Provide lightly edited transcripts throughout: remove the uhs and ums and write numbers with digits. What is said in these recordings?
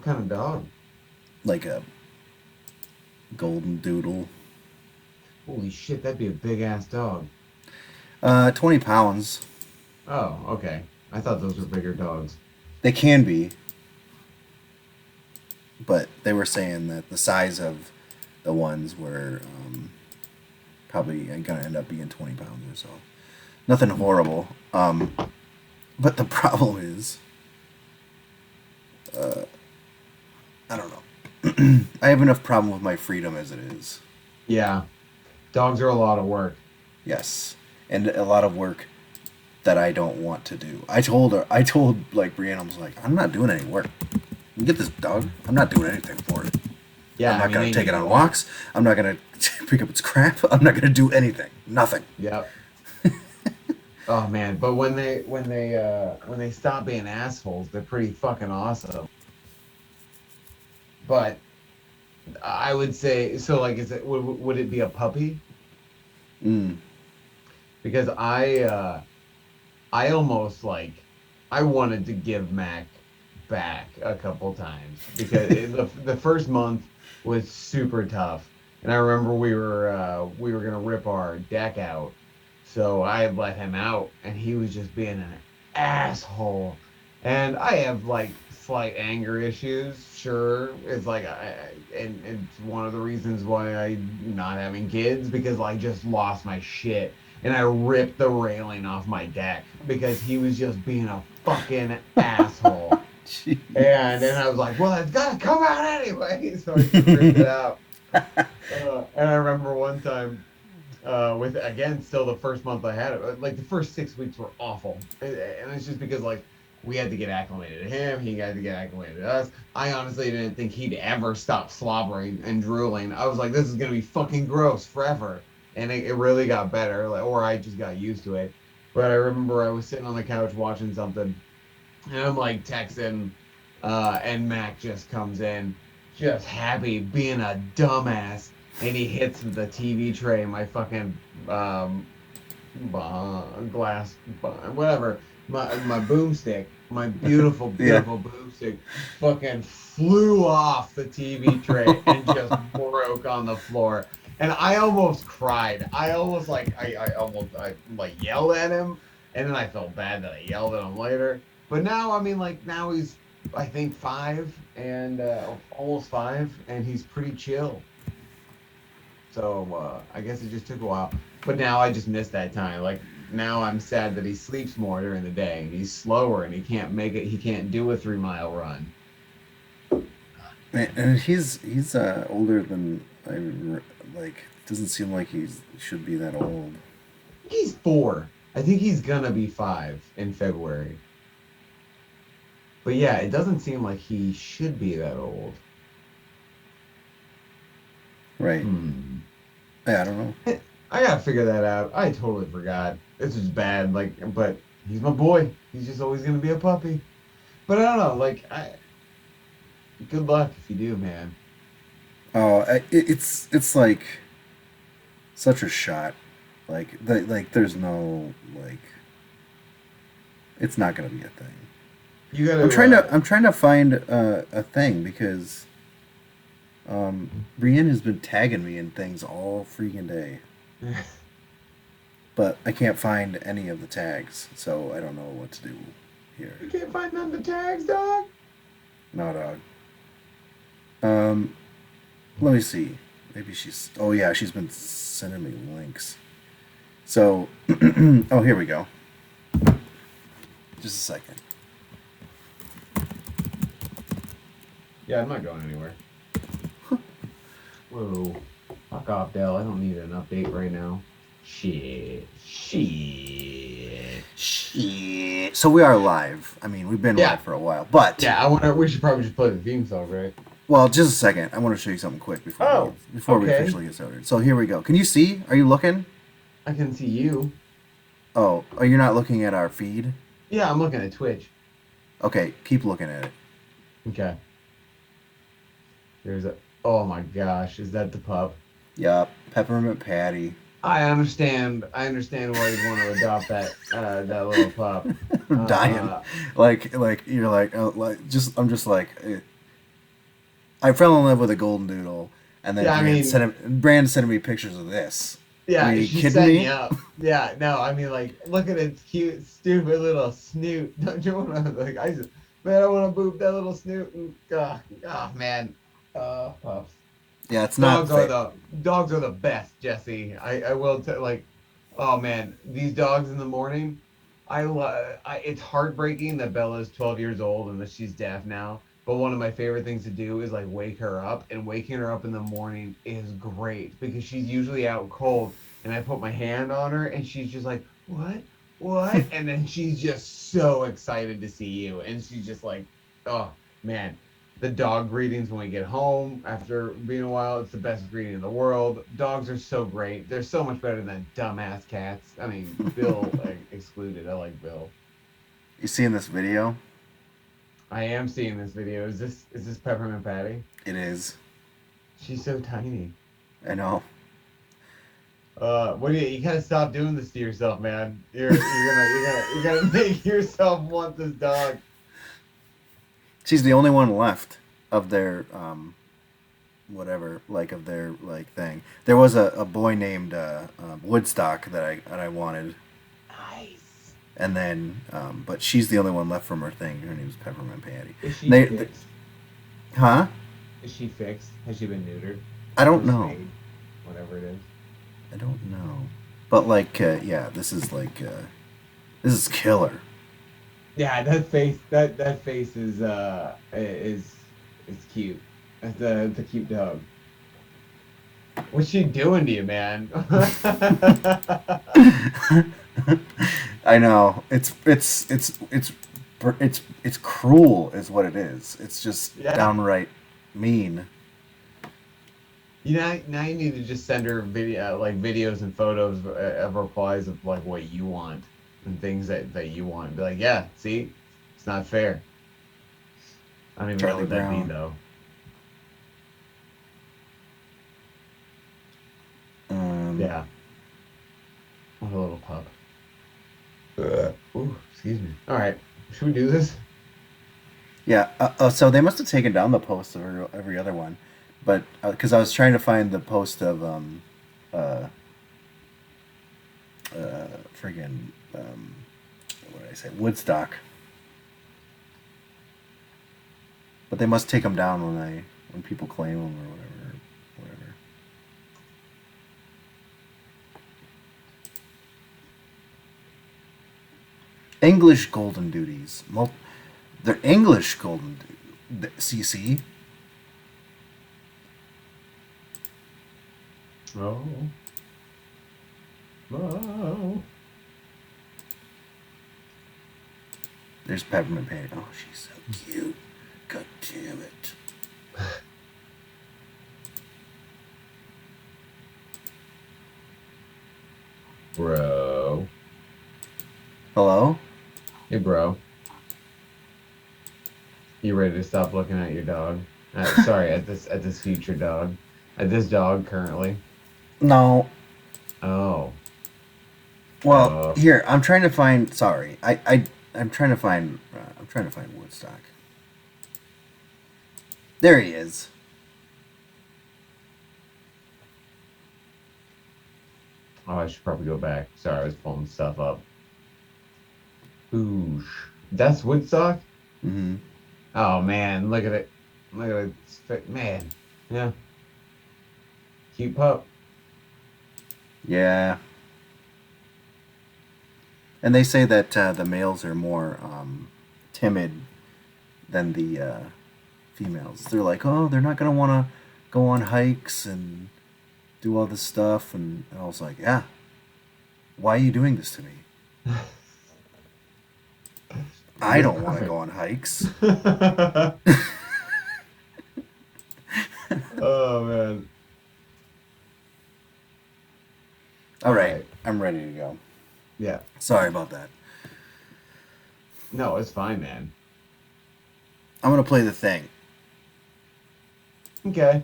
kind of dog? Like a golden doodle. Holy shit, that'd be a big ass dog. 20 pounds. Oh, okay. I thought those were bigger dogs. They can be, but they were saying that the size of the ones were probably going to end up being 20 pounds or so. Nothing horrible. But the problem is, I don't know. I have enough problem with my freedom as it is. Yeah, dogs are a lot of work. Yes, and a lot of work that I don't want to do. I told like Brianna, I was like, I'm not doing any work. You get this dog. I'm not doing anything for it. I'm Yeah, I not mean gonna they take need it to on walk. walks. I'm not gonna pick up its crap. I'm not gonna do anything. Nothing. Yep. Oh man, but when they stop being assholes, they're pretty fucking awesome. But I would say so. Like, is it would it be a puppy? Mm. Because I almost like I wanted to give Mac back a couple times because the first month was super tough, and I remember we were gonna rip our deck out, so I let him out, and he was just being an asshole, and I have like slight anger issues. Sure, it's like and it's one of the reasons why I'm not having kids because I just lost my shit and I ripped the railing off my deck because he was just being a fucking asshole. And I Jeez. was like, well, it's gotta come out anyway. So I just ripped it out. And I remember one time, with again, still the first month I had it, like the first 6 weeks were awful. And it's just because like we had to get acclimated to him, he had to get acclimated to us. I honestly didn't think he'd ever stop slobbering and drooling. I was like, this is gonna be fucking gross forever. And it really got better, like, or I just got used to it. But I remember I was sitting on the couch watching something, and I'm like texting, and Mac just comes in, just happy, being a dumbass, and he hits the TV tray, my fucking glass, whatever, my boomstick, my beautiful, Yeah. beautiful boomstick, fucking flew off the TV tray and just broke on the floor. And I almost cried. I almost I like yelled at him, and then I felt bad that I yelled at him later. But now, I mean, like now he's I think 5 and almost 5, and he's pretty chill. So I guess it just took a while. But now I just miss that time. Like now I'm sad that he sleeps more during the day and he's slower and he can't make it. He can't do a 3 mile run. And he's older than like. Doesn't seem like he's should be that old. He's 4. I think he's gonna be 5 in February. But yeah, it doesn't seem like he should be that old. Right. Hmm. I don't know. I gotta figure that out. I totally forgot. This is bad. Like, but he's my boy. He's just always gonna be a puppy. But I don't know. Like, good luck if you do, man. Oh, it's like such a shot. Like there's no like it's not gonna be a thing. You gotta. I'm trying to find a thing because Brienne has been tagging me in things all freaking day, but I can't find any of the tags, so I don't know what to do here. You can't find none of the tags, dog. No, dog. Um, Let me see. Maybe she's. Oh yeah, she's been sending me links. So, oh here we go. Just a second. Yeah, I'm not going anywhere. Whoa. Fuck off, Dell. I don't need an update right now. Shit. Shit. Shit. So we are live. I mean, we've been Yeah. live for a while, but Yeah, I wonder. We should probably just play the theme song, right? well, just a second. I want to show you something quick Oh, before we okay. officially get started. So here we go. Can you see? Are you looking? I can see you. Oh, you're not looking at our feed? Yeah, I'm looking at Twitch. Okay, keep looking at it. Okay. There's a. Oh my gosh, is that the pup? Yup, peppermint patty. I understand. I understand why you'd want to adopt that little pup. I'm dying. Uh, Like you're like, oh, like just I'm just like I fell in love with a golden doodle, and then Yeah, I mean, Brand sent me pictures of this. I yeah, mean, are you she's kidding setting you me? up. Yeah, no, I mean, like, look at its cute, stupid little snoot. Don't you want to, like, man, I want to boop that little snoot. And, oh, man. Puffs. Yeah, it's not fair. Dogs are the best, Jesse. I will tell, like, oh man, these dogs in the morning. It's heartbreaking that Bella's 12 years old and that she's deaf now. But one of my favorite things to do is like wake her up, and waking her up in the morning is great because she's usually out cold, and I put my hand on her and she's just like, "What? What?" And then she's just so excited to see you, and she's just like, "Oh man." The dog greetings when we get home after being a while, it's the best greeting in the world. Dogs are so great. They're so much better than dumbass cats. I mean, Bill excluded. I like Bill. You seeing this video? I am seeing this video. Is this Peppermint Patty? It is. She's so tiny. I know. What do you gotta stop doing this to yourself, man. You're gonna make yourself want this dog. She's the only one left of their whatever, like of their like thing. There was a boy named Woodstock that I wanted, Nice. and then but she's the only one left from her thing. Her name's Peppermint Patty. Is she They, fixed? huh? Is she fixed? Has she been neutered? I don't Or know. spayed? Whatever it is. I don't know. But like, yeah, this is like this is killer. Yeah, that face is cute. It's a cute dog. What's she doing to you, man? I know. It's cruel, is what it is. It's just Yeah. downright mean. Now you need to just send her videos and photos of replies of like what you want and things that you want. Be like, yeah, see, it's not fair. I don't even know Charlie what that'd be Brown. though. Um, Yeah, what a little pup. Ooh, excuse me. All right, should we do this? yeah. So they must have taken down the post of every other one, but because I was trying to find the post of uh, friggin' what did I say? Woodstock. But they must take them down when people claim them or whatever. English golden duties. They're English golden. CC. Oh, oh. There's Peppermint Patty. Oh, she's so cute. God damn it. Bro. Hello? Hey, bro. You ready to stop looking at your dog? Sorry, at this future dog. At this dog currently. No. Oh. Well, Uh, here I'm trying to find. Sorry, I'm trying to find. I'm trying to find Woodstock. There he is. oh, I should probably go back. Sorry, I was pulling stuff up. Ooh. That's Woodstock? Hmm. Oh man, look at it. Look at it. Man. Yeah. Cute pup. Yeah. And they say that the males are more timid than the females. They're like, oh, they're not gonna want to go on hikes and do all this stuff. And I was like, yeah. Why are you doing this to me? I don't want to go on hikes. Oh man. All right, Alright. I'm ready to go. Yeah. Sorry about that. No, it's fine, man. I'm gonna play the thing. Okay.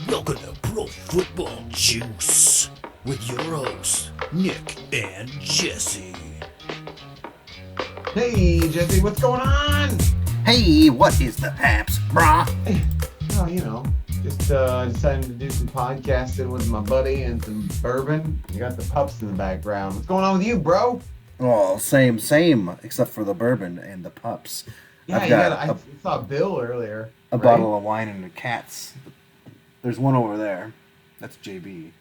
Welcome to Pro Football Juice with your hosts, Nick and Jesse. Hey, Jesse, what's going on? Hey, what is the haps, brah? Hey, oh, just deciding to do some podcasting with my buddy and some bourbon. You got the pups in the background. What's going on with you, bro? Oh, same, except for the bourbon and the pups. Yeah, I saw Bill earlier. A right? bottle of wine and the cats. There's one over there. That's JB.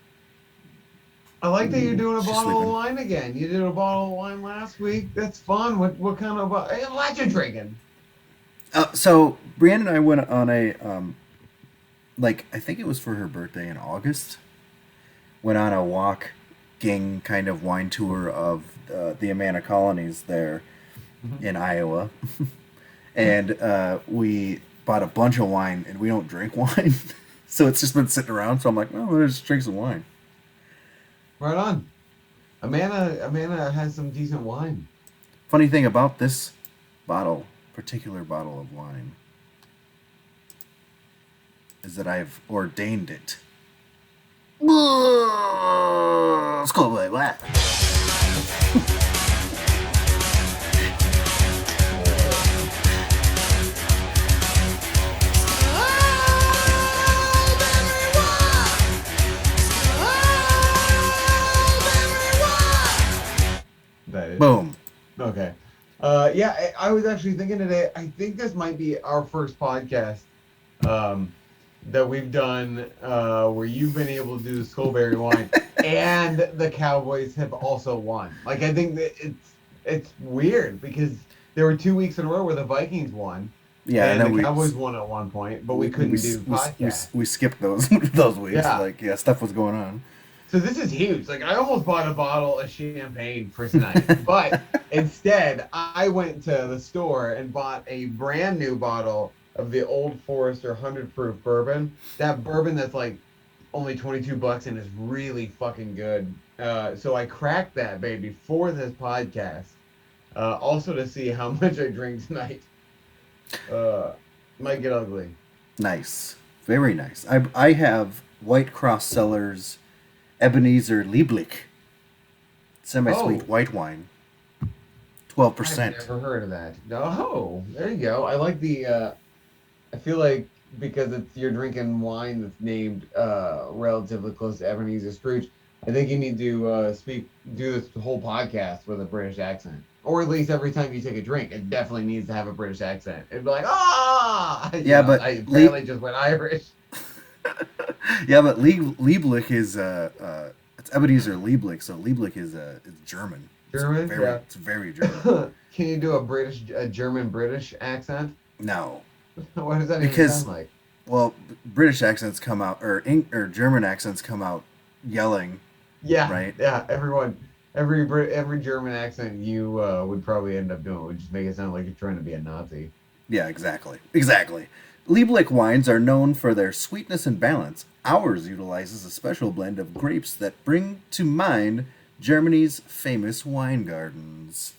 I like that you're doing a She's bottle sleeping. of wine again. You did a bottle of wine last week. That's fun. What kind of what you drinking? So Brianne and I went on a I think it was for her birthday in August. Went on a walking kind of wine tour of the Amana colonies there in Iowa, and we bought a bunch of wine. And we don't drink wine, so it's just been sitting around. So I'm like, well, let's just drink some wine. Right on. Amanda has some decent wine. Funny thing about this particular bottle of wine, is that I've ordained it. Let's go away. What? That is. Boom. Okay. Yeah, I was actually thinking today, I think this might be our first podcast that we've done where you've been able to do the Skullberry wine and the Cowboys have also won. Like, I think that it's weird because there were 2 weeks in a row where the Vikings won. Yeah, and I know the Cowboys won at one point, but we couldn't do podcasts. We skipped those weeks. Yeah. Stuff was going on. So this is huge. Like, I almost bought a bottle of champagne for tonight, but instead I went to the store and bought a brand new bottle of the Old Forester 100 proof bourbon. That bourbon that's like only $22 and is really fucking good. So I cracked that baby for this podcast, also to see how much I drink tonight. Might get ugly. Nice, very nice. I have White Cross Cellars Ebenezer Lieblich semi-sweet white wine, 12%. I've never heard of that. Oh, there you go. I like the. I feel like because you're drinking wine that's named relatively close to Ebenezer Scrooge, I think you need to do this whole podcast with a British accent, or at least every time you take a drink, it definitely needs to have a British accent. It'd be like, ah. Yeah, but I barely just went Irish. Yeah, but Lieblich is it's Ebenezer Lieblich, so Lieblich is German. German, It's very German. Can you do a German British accent? No, What does that even sound like? well, British accents come out, or German accents come out yelling. Yeah, right. Yeah, every German accent you would probably end up doing would just make it sound like you're trying to be a Nazi. Yeah, exactly. Lieblich wines are known for their sweetness and balance. Ours utilizes a special blend of grapes that bring to mind Germany's famous wine gardens.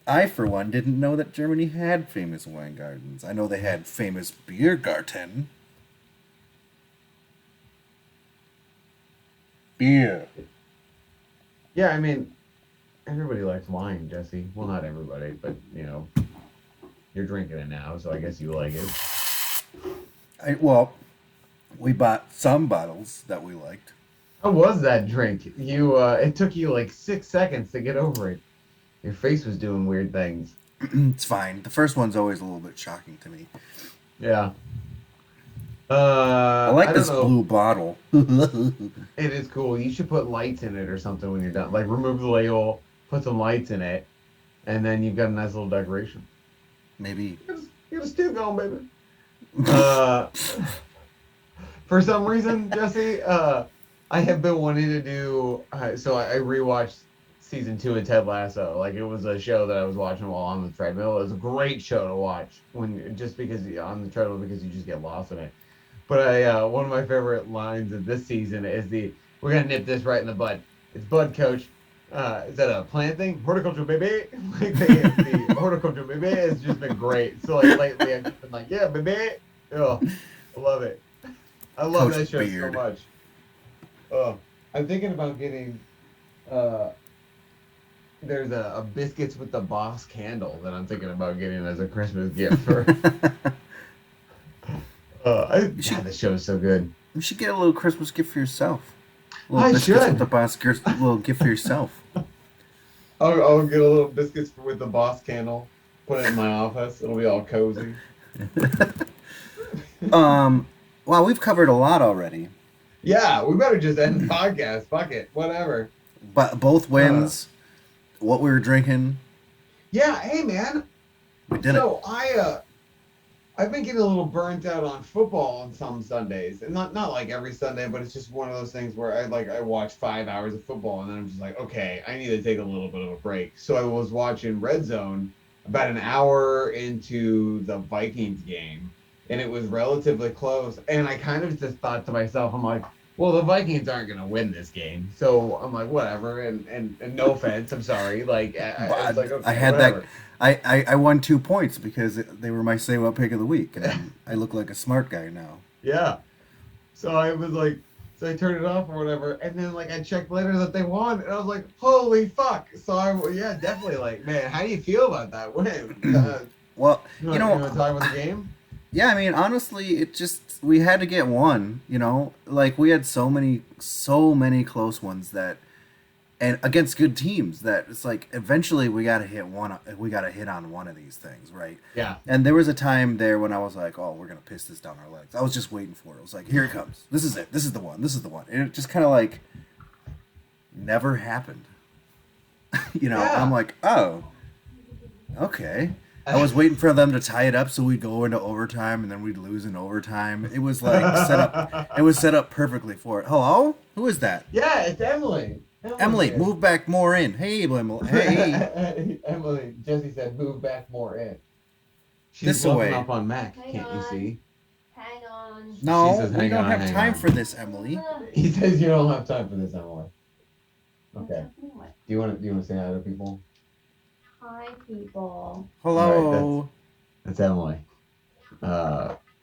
I, for one, didn't know that Germany had famous wine gardens. I know they had famous Biergarten. Beer. Yeah, I mean, everybody likes wine, Jesse. Well, not everybody, but you're drinking it now, so I guess you like it. We bought some bottles that we liked. How was that drink? It took you like 6 seconds to get over it. Your face was doing weird things. It's fine. The first one's always a little bit shocking to me. Yeah. I like this blue bottle. It is cool. You should put lights in it or something when you're done. Like, remove the label, put some lights in it, and then you've got a nice little decoration. Maybe. You got a stew going, baby. For some reason, Jesse, I have been wanting to do. So I rewatched season 2 of Ted Lasso. Like, it was a show that I was watching while on the treadmill. It was a great show to watch because on the treadmill because you just get lost in it. But one of my favorite lines of this season is we're gonna nip this right in the bud. It's Bud Coach. Is that a plant thing? Horticulture, baby. Like the horticulture, baby, has just been great. So like lately, I've just been like, yeah, baby. Oh, I love it. I love Coach that show so Beard. much. Oh, I'm thinking about getting. Uh, there's a biscuits with the boss candle that I'm thinking about getting as a Christmas gift for. You should God, this show is so good. you should get a little Christmas gift for yourself. A little I biscuits with the should. boss. Little gift for yourself. I'll get a little biscuits with the boss candle. Put it in my office. It'll be all cozy. Well, we've covered a lot already, Yeah, we better just end the podcast. Fuck it. Whatever. but both Uh, wins. What we were drinking, yeah, hey man. we did it. So I've been getting a little burnt out on football on some Sundays. And not like every Sunday, but it's just one of those things where I watch 5 hours of football and then I'm just like, okay, I need to take a little bit of a break. So I was watching Red Zone about an hour into the Vikings game, and it was relatively close. And I kind of just thought to myself, I'm like, well, the Vikings aren't going to win this game. So I'm like, whatever. And no offense, I'm sorry. Like, I was like, I okay, had whatever. that. I won 2 points because they were my say what pick of the week, and I look like a smart guy now. Yeah. So I was like, so I turned it off or whatever, and then like I checked later that they won, and I was like, holy fuck! So yeah, definitely like, man, how do you feel about that win? Well, You want to talk about the game? yeah, I mean, honestly, it just we had to get one. Like we had so many close ones that, and against good teams that it's like eventually we got to hit one. We got to hit on one of these things, right? Yeah. And there was a time there when I was like, oh, we're gonna piss this down our legs. I was just waiting for it. I was like, here it comes. This is it. This is the one. This is the one. And it just kind of like never happened. Yeah. I'm like, oh, okay. I was waiting for them to tie it up so we'd go into overtime and then we'd lose in overtime. It was like set up. It was set up perfectly for it. Hello, who is that? Yeah, it's Emily. Emily, Here. move back more in. Hey, Emily. Hey. Emily. Jesse said, move back more in. She's This bluffing way. up on Mac. Hang Can't you on. see? Hang on. No, She says, we hang don't on, have hang time on. for this, Emily. He says you don't have time for this, Emily. Okay. Do you want to say hi to people? Hi, people. Hello. That's Emily.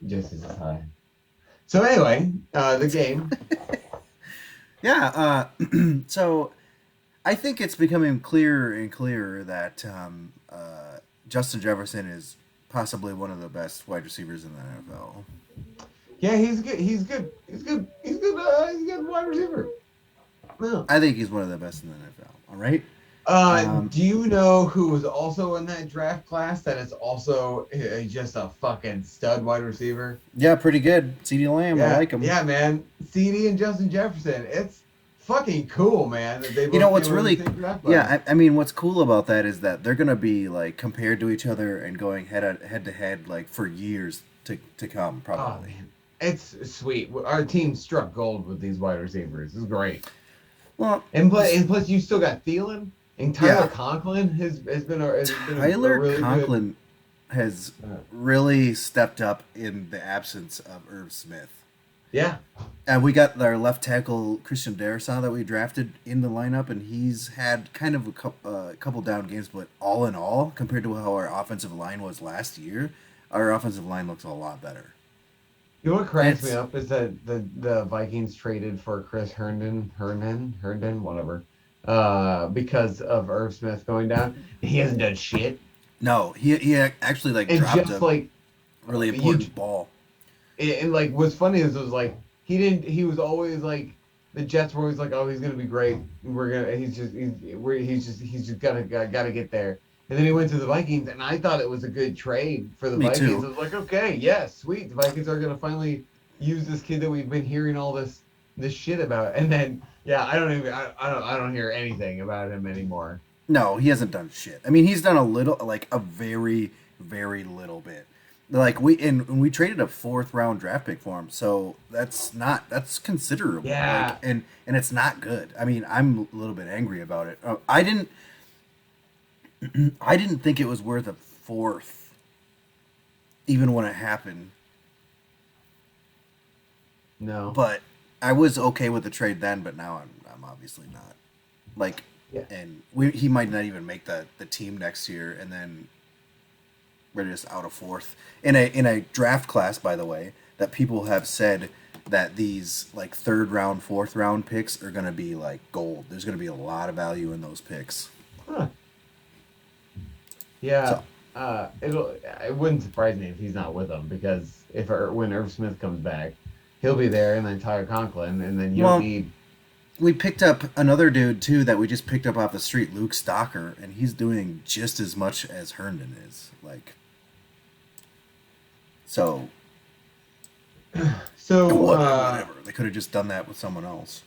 Jesse says hi. So anyway, the game. Yeah. So I think it's becoming clearer and clearer that Justin Jefferson is possibly one of the best wide receivers in the NFL. Yeah, he's good. He's good. He's good. He's good. He's a good wide receiver. No. I think he's one of the best in the NFL. All right. Do you know who was also in that draft class that is also just a fucking stud wide receiver? Yeah, pretty good. CeeDee Lamb, Yeah, I like him. Yeah, man. CD and Justin Jefferson. It's fucking cool, man. That they both What's came in really the same draft class. yeah, I mean what's cool about that is that they're gonna be like compared to each other and going head to head like for years to come Oh probably. man, it's sweet. Our team struck gold with these wide receivers. It's great. Well, And plus, you still got Thielen and Tyler Yeah. Conklin has been a Tyler really Conklin has really stepped up in the absence of Irv Smith. Yeah. And we got our left tackle Christian Darrisaw that we drafted in the lineup, and he's had kind of a couple down games, but all in all, compared to how our offensive line was last year, our offensive line looks a lot better. You know what cracks me up is that the Vikings traded for Chris Herndon, whatever, because of Irv Smith going down. He hasn't done shit. No, he actually like And dropped just a like, really important ball. and like what's funny is it was like he was always like the Jets were always like, oh, he's gonna be great. He's just gotta get there. And then he went to the Vikings, and I thought it was a good trade for the Me Vikings. too. I was like, okay, yes, sweet. The Vikings are gonna finally use this kid that we've been hearing all this shit about. And then I don't hear anything about him anymore. No, he hasn't done shit. I mean, he's done a little, like a very, very little bit. Like we traded a 4th round draft pick for him, so that's considerable. Yeah. Like, and it's not good. I mean, I'm a little bit angry about it. I didn't think it was worth a 4th, even when it happened. No. But I was okay with the trade then, but now I'm obviously not. Like, Yeah. and he might not even make the team next year, and then we're just out of 4th in a draft class, by the way, that people have said that these like 3rd round, 4th round picks are going to be like gold. There's going to be a lot of value in those picks. Huh. Yeah. So, It wouldn't surprise me if he's not with them because when Irv Smith comes back, he'll be there, and then Tyler Conklin, and then you don't need. We picked up another dude too that we just picked up off the street, Luke Stalker, and he's doing just as much as Herndon is. Like, so whatever. They could have just done that with someone else.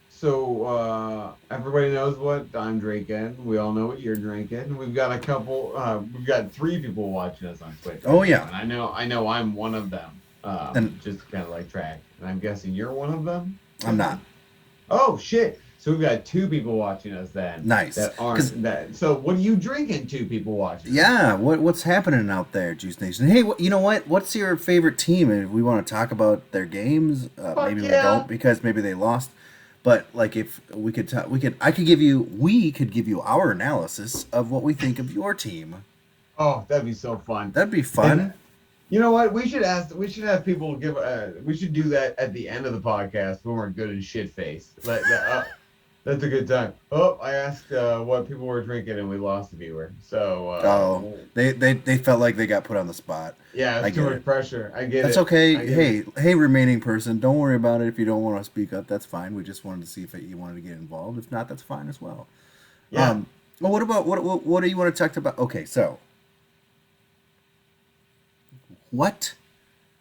So everybody knows what I'm drinking. We all know what you're drinking. We've got we've got 3 people watching us on Twitch. Oh yeah, and I know I'm one of them. And just kind of like track, and I'm guessing you're one of them. I'm not. Oh shit! So we've got 2 people watching us then. Nice. That aren't that. So what are you drinking? 2 people watching. Yeah. What's happening out there, Juice Nation? Hey, you know what? What's your favorite team? And if we want to talk about their games, maybe we don't because maybe they lost. But like, if we could, we could give you our analysis of what we think of your team. Oh, that'd be so fun. That'd be fun. And you know what? We should have people give. We should do that at the end of the podcast when we're good and shit faced. That's a good time. Oh, I asked what people were drinking and we lost a viewer. So. They felt like they got put on the spot. Yeah, it's too much pressure. I get it. That's okay. Hey, remaining person, don't worry about it if you don't want to speak up. That's fine. We just wanted to see if you wanted to get involved. If not, that's fine as well. Yeah. Well, what do you want to talk about? Okay, so what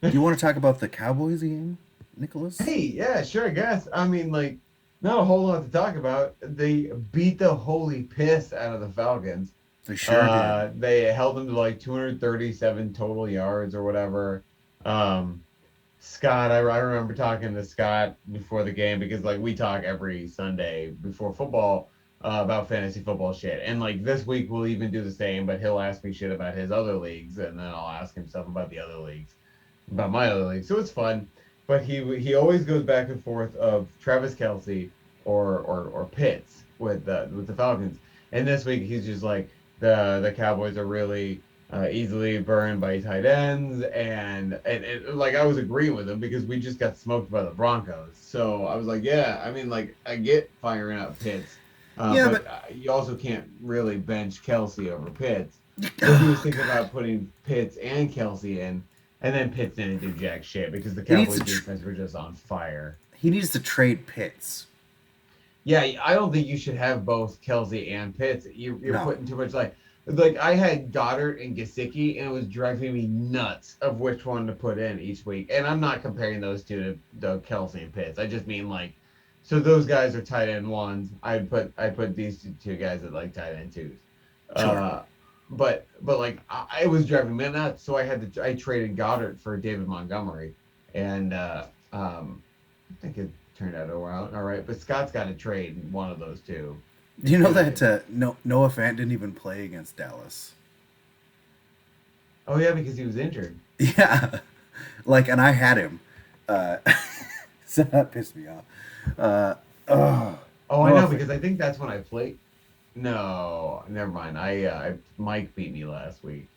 do you want to talk about the Cowboys game, Nicholas? Hey, yeah, sure, I guess. I mean, like, not a whole lot to talk about. They beat the holy piss out of the Falcons. They sure did. They held them to like 237 total yards or whatever. Scott, I remember talking to Scott before the game because like we talk every Sunday before football about fantasy football shit. And like this week we'll even do the same, but he'll ask me shit about his other leagues and then I'll ask him stuff about the other leagues, about my other league. So it's fun. But he always goes back and forth of Travis Kelce or Pitts with the Falcons. And this week he's just like the Cowboys are really easily burned by tight ends, and like I was agreeing with him because we just got smoked by the Broncos. So I was like, yeah, I mean, like I get firing up Pitts, but you also can't really bench Kelce over Pitts. So he was thinking about putting Pitts and Kelce in, and then Pitts didn't do jack shit because the Cowboys defense were just on fire. He needs to trade Pitts. Yeah, I don't think you should have both Kelce and Pitts. You're putting too much like I had Goddard and Gesicki, and it was driving me nuts of which one to put in each week. And I'm not comparing those two to Kelce and Pitts. I just mean like, so those guys are tight end ones. I put these two guys at like tight end twos. Sure. But like I was driving me nuts, so I traded Goddard for David Montgomery, and I think it turned out all right. But Scott's got to trade one of those two. Do you know that Noah Fant didn't even play against Dallas? Oh yeah, because he was injured. Yeah, and I had him, so that pissed me off. I know because I think that's when I played. No, never mind. Mike beat me last week.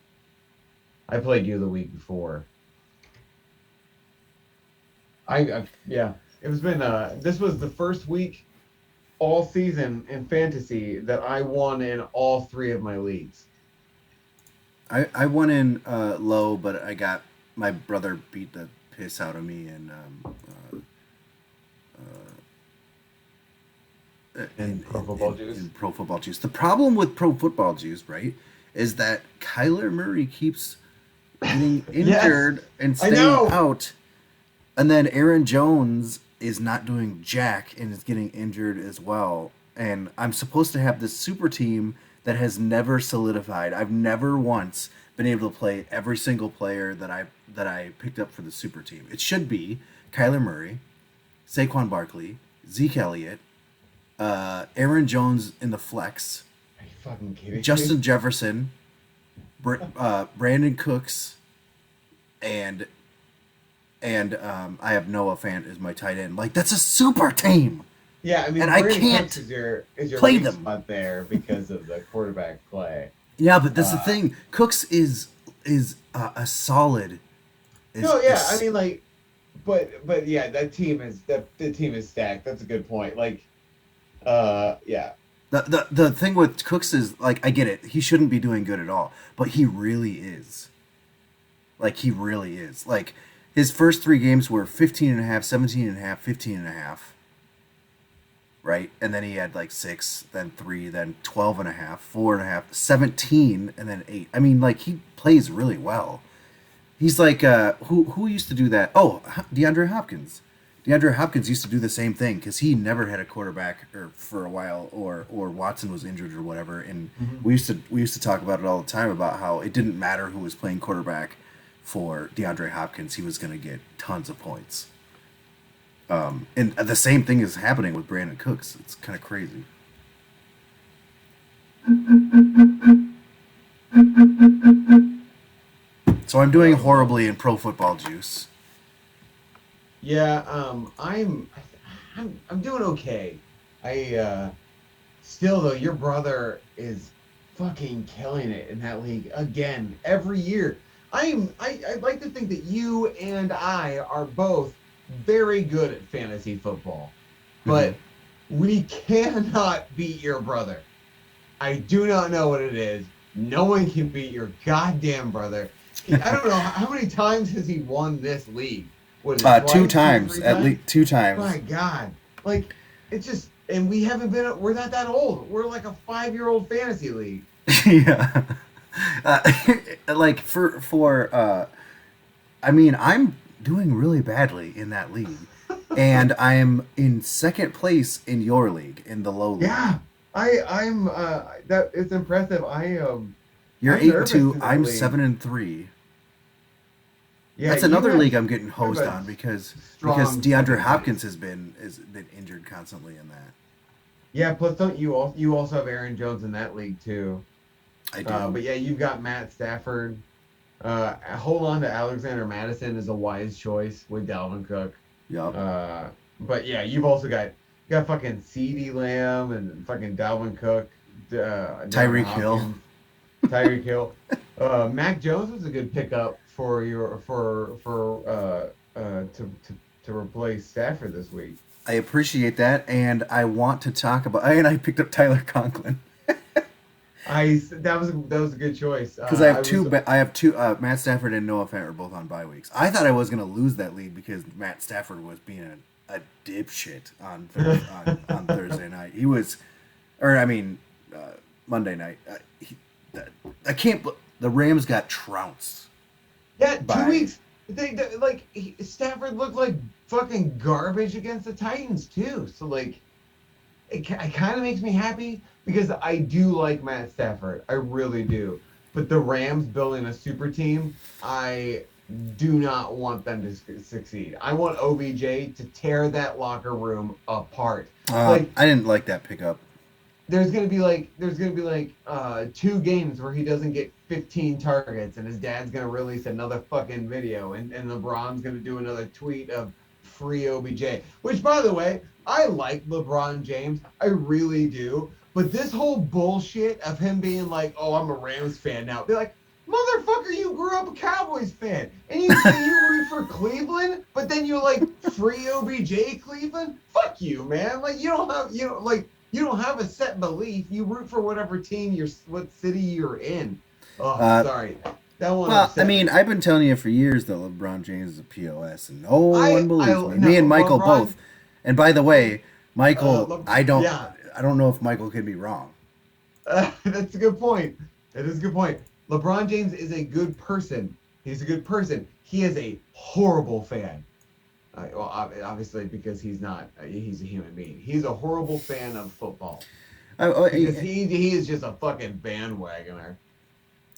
I played you the week before. It was been this was the first week all season in fantasy that I won in all 3 of my leagues. I won in low, but I got my brother beat the piss out of me in Pro Football Juice. In Pro Football Juice. The problem with Pro Football Juice, right, is that Kyler Murray keeps getting injured and staying out, and then Aaron Jones is not doing jack and is getting injured as well. And I'm supposed to have this super team that has never solidified. I've never once been able to play every single player that I picked up for the super team. It should be Kyler Murray, Saquon Barkley, Zeke Elliott, Aaron Jones in the flex, are you fucking kidding Justin me? Jefferson, Brandon Cooks, and I have Noah Fant as my tight end. Like, that's a super team. Yeah, I mean, and I can't is your play weak them spot there because of the quarterback play. Yeah, but that's the thing. Cooks is a solid. I mean, like, but yeah, the team is stacked. That's a good point. Like, yeah, The thing with Cooks is like I get it. He shouldn't be doing good at all, but he really is. Like he really is. Like his first 3 games were 15 and a half, 17 and a half, 15 and a half, right? And then he had like 6, then 3, then 12 and a half, 4 and a half, 17 and then 8. I mean like he plays really well. He's like who used to do that? Oh, DeAndre Hopkins. DeAndre Hopkins used to do the same thing because he never had a quarterback or for a while, or Watson was injured or whatever. And hmm we used to talk about it all the time about how it didn't matter who was playing quarterback for DeAndre Hopkins, he was going to get tons of points. And the same thing is happening with Brandon Cooks. It's kind of crazy. So I'm doing horribly in Pro Football Juice. yeah. I'm doing okay. I still though, your brother is fucking killing it in that league again every year. I'd like to think that you and I are both very good at fantasy football, Hmm. but we cannot beat your brother. I do not know what it is. No one can beat your goddamn brother. I don't know how many times has he won this league? What is it, Two twice, two or times, three at times? least 2 times. My God. Like, it's just, and we haven't been, we're not that old. We're like a 5-year-old fantasy league. Yeah. Uh, like I mean, I'm doing really badly in that league, and I'm in second place in your league, in the low league. Yeah. That it's impressive. You're I'm eight and nervous two. in that I'm league. 7-3. Yeah, That's you another have league I'm getting you have hosed a on because strong DeAndre second Hopkins place. has been injured constantly in that. Yeah, plus don't you also have Aaron Jones in that league too. I do. But yeah, you've got Matt Stafford. Hold on to Alexander Madison as a wise choice with Dalvin Cook. Yup. Uh, but yeah, you've also got fucking CeeDee Lamb and fucking Dalvin Cook, DeAndre Tyreek Hill. Hopkins, Tyreek Hill. Mac Jones was a good pickup for your to replace Stafford this week. I appreciate that, and I want to talk about. And I picked up Tyler Conklin That was a good choice. because I have two. I have two. Matt Stafford and Noah Fant are both on bye weeks. I thought I was going to lose that league because Matt Stafford was being a dipshit on Thursday night. He was, or I mean, Monday night. I can't. The Rams got trounced Yeah, two by. weeks. Stafford looked like fucking garbage against the Titans too. So like, it kind of makes me happy because I do like Matt Stafford. I really do. But the Rams building a super team, I do not want them to succeed. I want OBJ to tear that locker room apart. Like I didn't like that pickup. there's gonna be like 2 games where he doesn't get 15 targets and his dad's gonna release another fucking video and LeBron's gonna do another tweet of free OBJ. Which by the way, I like LeBron James. I really do. But this whole bullshit of him being like, oh, I'm a Rams fan now. Be like, motherfucker, you grew up a Cowboys fan. And you root for Cleveland, but then you like free OBJ Cleveland? Fuck you, man. Like you don't have a set belief. You root for whatever team what city you're in. Oh, Uh, sorry. That one Well, I upset mean, me. I've been telling you for years that LeBron James is a POS, and no one I believes me. Me and no Michael LeBron. both. And by the way, Michael, Yeah, I don't know if Michael can be wrong. that's a good point. That is a good point. LeBron James is a good person. He's a good person. He is a horrible fan. Well, obviously because he's not. He's a human being. He's a horrible fan of football because he is just a fucking bandwagoner.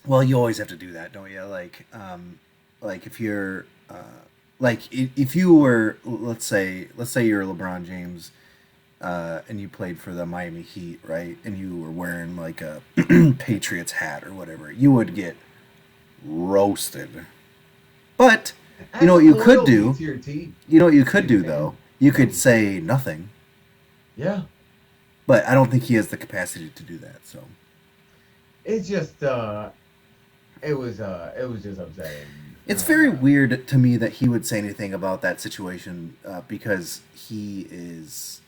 Well, you always have to do that, don't you? Like if you're, if you were, let's say you're LeBron James, and you played for the Miami Heat, right? And you were wearing like a Patriots hat or whatever, you would get roasted. But you know That's what you could loyalty do? to your team. You know what you To could your do though? fan. You could say nothing. Yeah. But I don't think he has the capacity to do that. It's just it was just upsetting. It's very weird to me that he would say anything about that situation because he is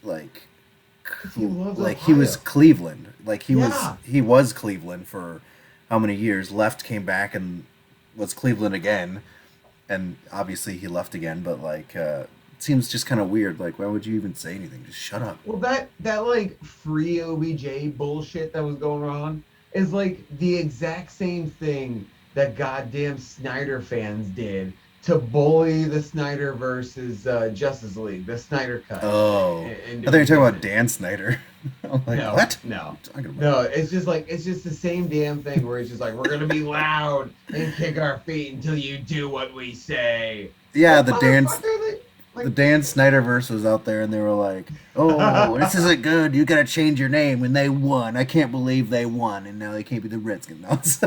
He loves he was Ohio. Cleveland, Yeah. he was Cleveland for how many years? Left, came back, and was Cleveland again, and obviously he left again. But it seems just kind of weird. Like, why would you even say anything? Just shut up. Well, that like free OBJ bullshit that was going on is like the exact same thing that goddamn Snyder fans did to bully the Snyder versus Justice League, the Snyder Cut, Oh, and I thought you were doing talking about business. Dan Snyder. I'm like, No, what? What are no, you talking about? no. It's just the same damn thing where it's just like we're gonna be loud and kick our feet until you do what we say. Yeah, Like motherfucker, they, the like Dan Snyderverse was out there, and they were like, "Oh, this isn't good. You got to change your name." And they won. I can't believe they won, and now they can't be the Redskins.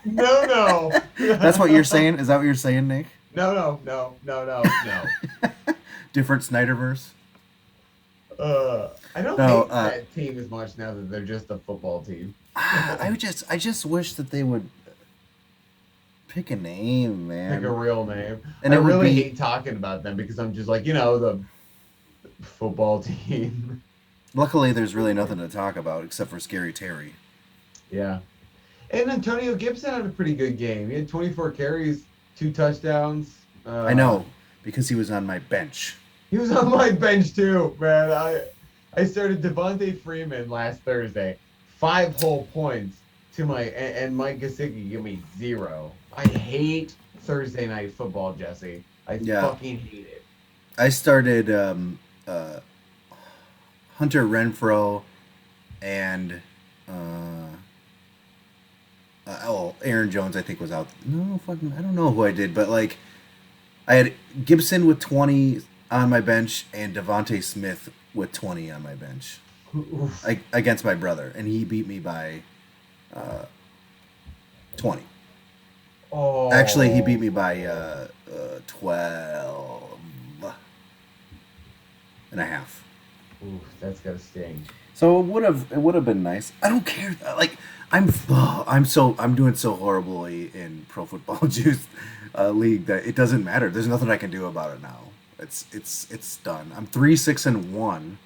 No, no, that's what you're no. saying. Is that what you're saying, Nick? No, no, no, no, no, no. Different Snyderverse. I don't No, hate that team as much now that they're just a football team. I just wish that they would pick a name, Pick a man, real name. and I it would really be. hate talking about them because I'm just like, the football team. Luckily, there's really nothing to talk about except for Scary Terry. Yeah. And Antonio Gibson had a pretty good game. He had 24 carries, 2 touchdowns. I know because he was on my bench. He was on my bench too, man. I started Devontae Freeman last Thursday, 5 whole points to and Mike Gesicki give me 0. I hate Thursday night football, Jesse. I Yeah, fucking hate it. I started Hunter Renfro and Aaron Jones. I think was out. No, fucking, I don't know who I did, but I had Gibson with 20 on my bench and Devontae Smith with 20 on my bench Oof. against my brother, and he beat me by 20. Actually, he beat me Oh, by 12 and a half. oof, that's gotta sting. So it would have been nice. I don't care. I'm doing so horribly in Pro Football Juice League that it doesn't matter. There's nothing I can do about it now. It's done. I'm 3-6-1.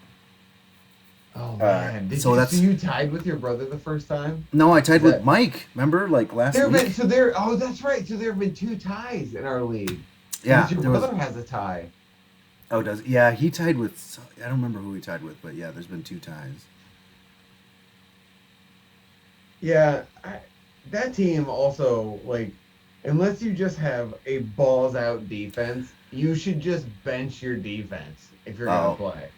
Oh man, So so you tied with your brother the first time? No, I tied Is with that Mike. Remember, last there have been week? so there? Oh, that's right. So there have been 2 ties in our league Yeah, because your there was. brother has a tie. Oh, does yeah? He tied with. I don't remember who he tied with, but yeah, there's been 2 ties. Yeah, that team also like, unless you just have a balls out defense, you should just bench your defense if you're gonna Oh, play.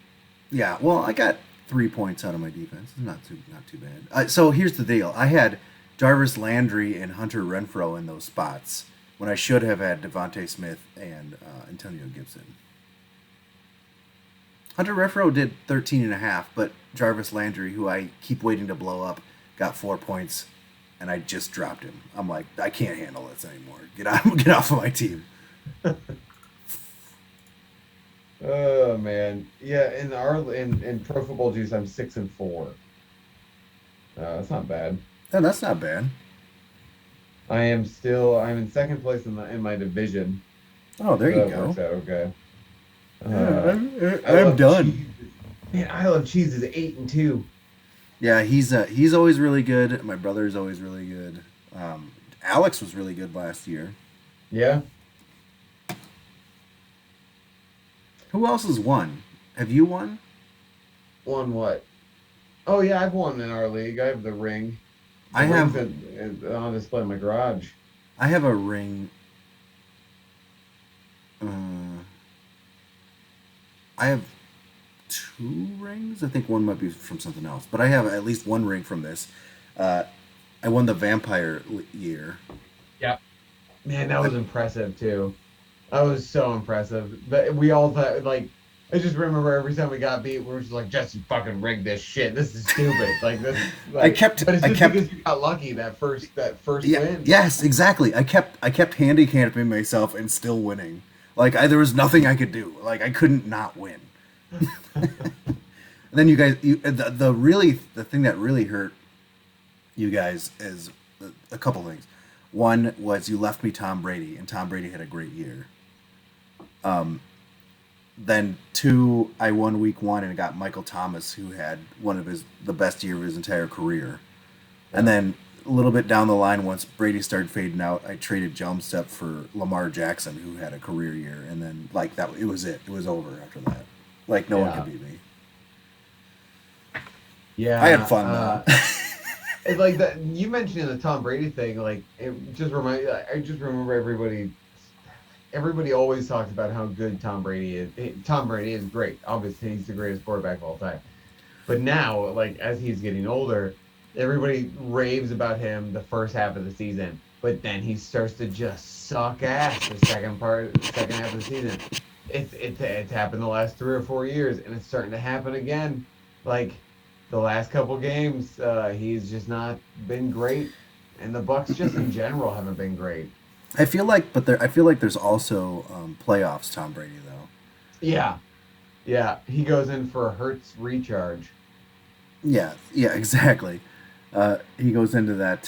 yeah. Well, I got 3 points out of my defense. It's not too bad. So here's the deal. I had Jarvis Landry and Hunter Renfro in those spots when I should have had Devontae Smith and Antonio Gibson. Hunter Renfro did 13 and a half, but Jarvis Landry, who I keep waiting to blow up, got 4 points, and I just dropped him. I'm like, I can't handle this anymore. Get off of my team. Oh man, yeah. In Pro Football Juice, I'm 6-4. That's not bad. Oh, that's not bad. I'm in second place in my division, Oh, there so you that works go. out okay. Yeah, Uh, I I'm love done. cheese. Man, I love cheese is 8-2. Yeah, he's always really good. My brother's always really good. Alex was really good last year. Yeah. Who else has won? Have you won? Won what? Oh yeah, I've won in our league. I have the ring. The I ring's have on display in my garage. I have a ring. Uh, I have 2 rings. I think one might be from something else, but I have at least one ring from this. Uh, I won the vampire year. Yep. Man, that was impressive too. That was so impressive. But we all thought like I just remember every time we got beat, we were just like, Jesse fucking rigged this shit. This is stupid. Like this I like kept but it's I just kept because you got lucky that first Yeah, win. yes, exactly. I kept handicapping myself and still winning. There was nothing I could do. I couldn't not win. And then you guys, the thing that really hurt you guys is a couple things. One was you left me Tom Brady, and Tom Brady had a great year. Then two, I won week one and got Michael Thomas, who had the best year of his entire career. Yeah. And then a little bit down the line, once Brady started fading out, I traded Jump Step for Lamar Jackson, who had a career year. And then it was it. It was over after that. Like no one could beat me. Yeah, I had fun though. It's like that you mentioning the Tom Brady thing. Like I just remember everybody always talks about how good Tom Brady is. Tom Brady is great. Obviously, he's the greatest quarterback of all time. But now, like as he's getting older, everybody raves about him the first half of the season. But then he starts to just suck ass the second half of the season. It's happened the last 3 or 4 years, and it's starting to happen again. Like the last couple games, he's just not been great, and the Bucks just in general haven't been great. I feel like there's also playoffs Tom Brady though. Yeah, he goes in for a Hertz recharge. Yeah, exactly. He goes into that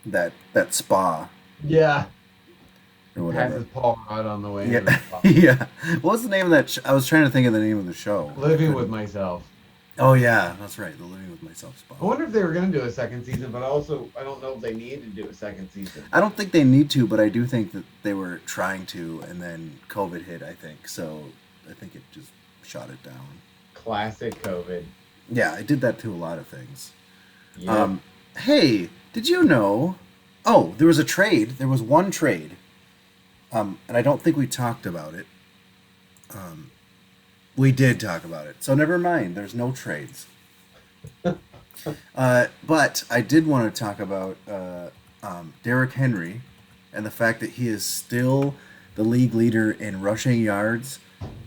that spa. Yeah. Or whatever. Passes Paul Rudd on the way. Yeah, into the spa. yeah. What was the name of that? I was trying to think of the name of the show. Living with Myself. Oh yeah, that's right. The Living with Myself spa. I wonder if they were going to do a second season, but also I don't know if they need to do a second season. I don't think they need to, but I do think that they were trying to, and then COVID hit. I think so. I think it just shot it down. Classic COVID. Yeah, it did that to a lot of things. Yep. Hey, did you know? Oh, there was a trade. There was one trade. And I don't think we talked about it. We did talk about it. So never mind. There's no trades. But I did want to talk about Derrick Henry and the fact that he is still the league leader in rushing yards,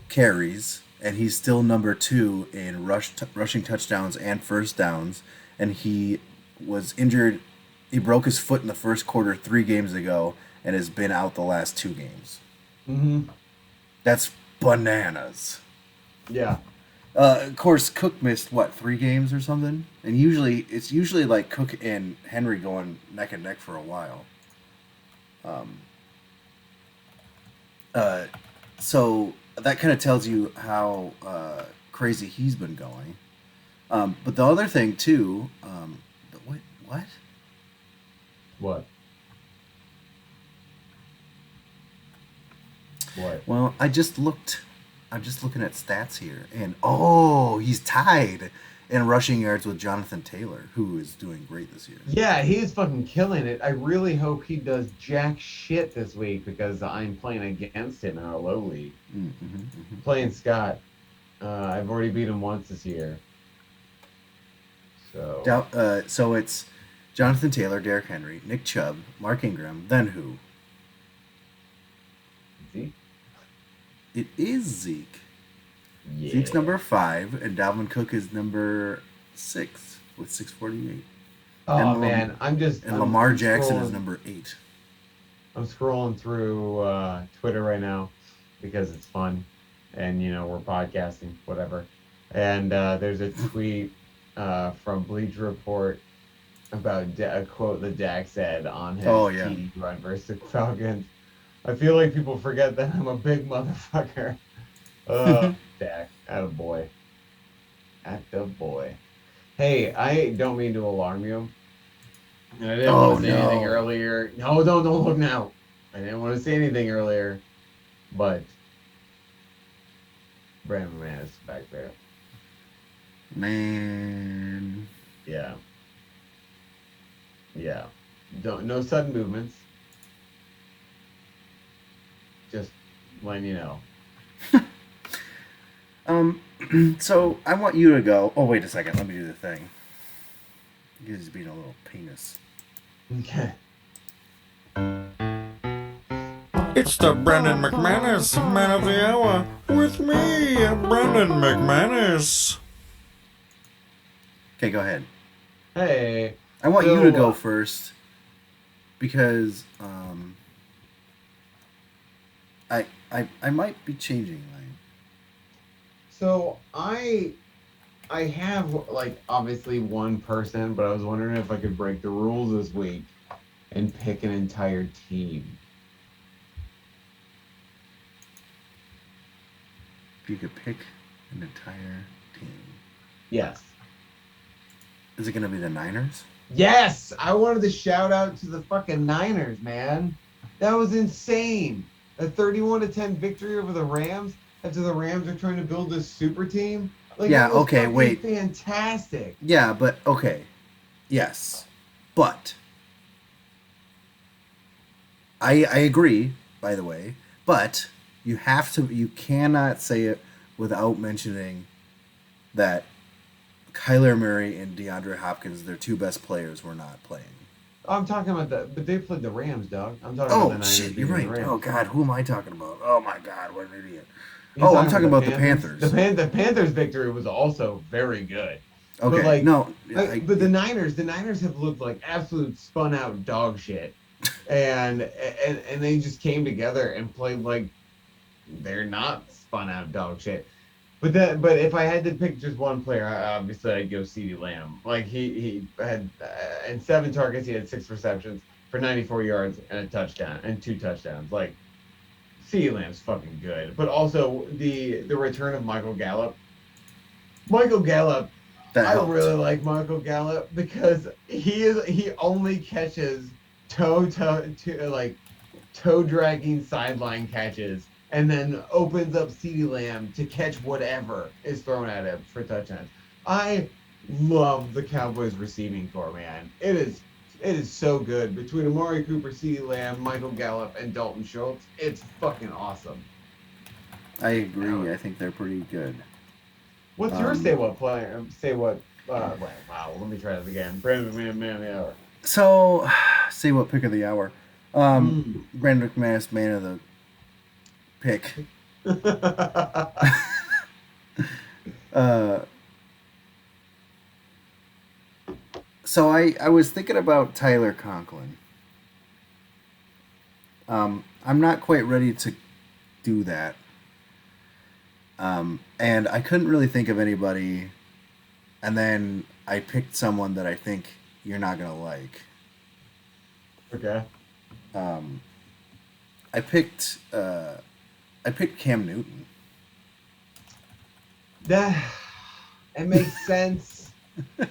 carries, and he's still number 2 in rushing touchdowns and first downs. And he was injured. He broke his foot in the first quarter 3 games ago and has been out the last 2 games. Mm-hmm. That's bananas. Yeah. Of course, Cook missed, 3 games or something? And it's usually like Cook and Henry going neck and neck for a while. So that kind of tells you how crazy he's been going. But the other thing, too... What? What? Well, I'm just looking at stats here, and he's tied in rushing yards with Jonathan Taylor, who is doing great this year. Yeah, he's fucking killing it. I really hope he does jack shit this week because I'm playing against him in our low league. Playing Scott. I've already beat him once this year. So it's Jonathan Taylor, Derrick Henry, Nick Chubb, Mark Ingram, then who? Zeke? It is Zeke. Yeah. Zeke's number 5, and Dalvin Cook is number 6 with 648. Oh, man. Lamar Jackson is number 8. I'm scrolling through Twitter right now because it's fun. And, we're podcasting, whatever. And there's a tweet from Bleacher Report about a quote that Dak said on his TD run versus the Falcons. I feel like people forget that I'm a big motherfucker. Dak, attaboy. Hey, I don't mean to alarm you. I didn't want to say anything earlier. No, don't look now. I didn't want to say anything earlier, but Brandon McManus is back there. Man. Yeah. No sudden movements. Just letting you know. So I want you to go. Oh, wait a second. Let me do the thing. He's being a little penis. Okay. It's the Brandon McManus Man of the Hour with me, Brandon McManus. Okay, go ahead. Hey. I want you to go first because I might be changing mine. So I I have like obviously one person, but I was wondering if I could break the rules this week and pick an entire team. If you could pick an entire team, Yes. is it going to be the Niners? Yes, I wanted to shout out to the fucking Niners, man. That was insane. A 31-10 victory over the Rams after the Rams are trying to build this super team. Like it Yeah. was Okay. fucking Wait. fantastic. Yeah, but okay. Yes, but I agree. By the way, but you cannot say it without mentioning that Kyler Murray and DeAndre Hopkins, their two best players, were not playing. I'm talking about but they played the Rams, dog. I'm talking about the Oh Niners shit, you're beating the right. Rams. Oh god, who am I talking about? Oh my god, what an idiot. He's Oh, I'm talking about the Panthers. Panthers. The Panthers victory was also very good. But Okay, like, no, but the Niners have looked like absolute spun out dog shit, and they just came together and played like they're not spun out dog shit. But if I had to pick just one player, obviously I'd go CeeDee Lamb. Like he had in 7 targets, he had 6 receptions for 94 yards and a touchdown and 2 touchdowns. Like CeeDee Lamb's fucking good, but also the return of Michael Gallup. Michael Gallup, that I helped. really like Michael Gallup because he only catches like toe dragging sideline catches and then opens up CeeDee Lamb to catch whatever is thrown at him for touchdowns. I love the Cowboys receiving core, man. It is so good between Amari Cooper, CeeDee Lamb, Michael Gallup, and Dalton Schultz. It's fucking awesome. I agree. I think they're pretty good. What's your say what player? Say what? Wow. Let me try this again. Brandon McMahon, man of the hour. So, say what pick of the hour? Brandon McManus, man of the pick. So I was thinking about Tyler Conklin. I'm not quite ready to do that. And I couldn't really think of anybody. And then I picked someone that I think you're not gonna like. Okay. I picked Cam Newton. That it makes sense.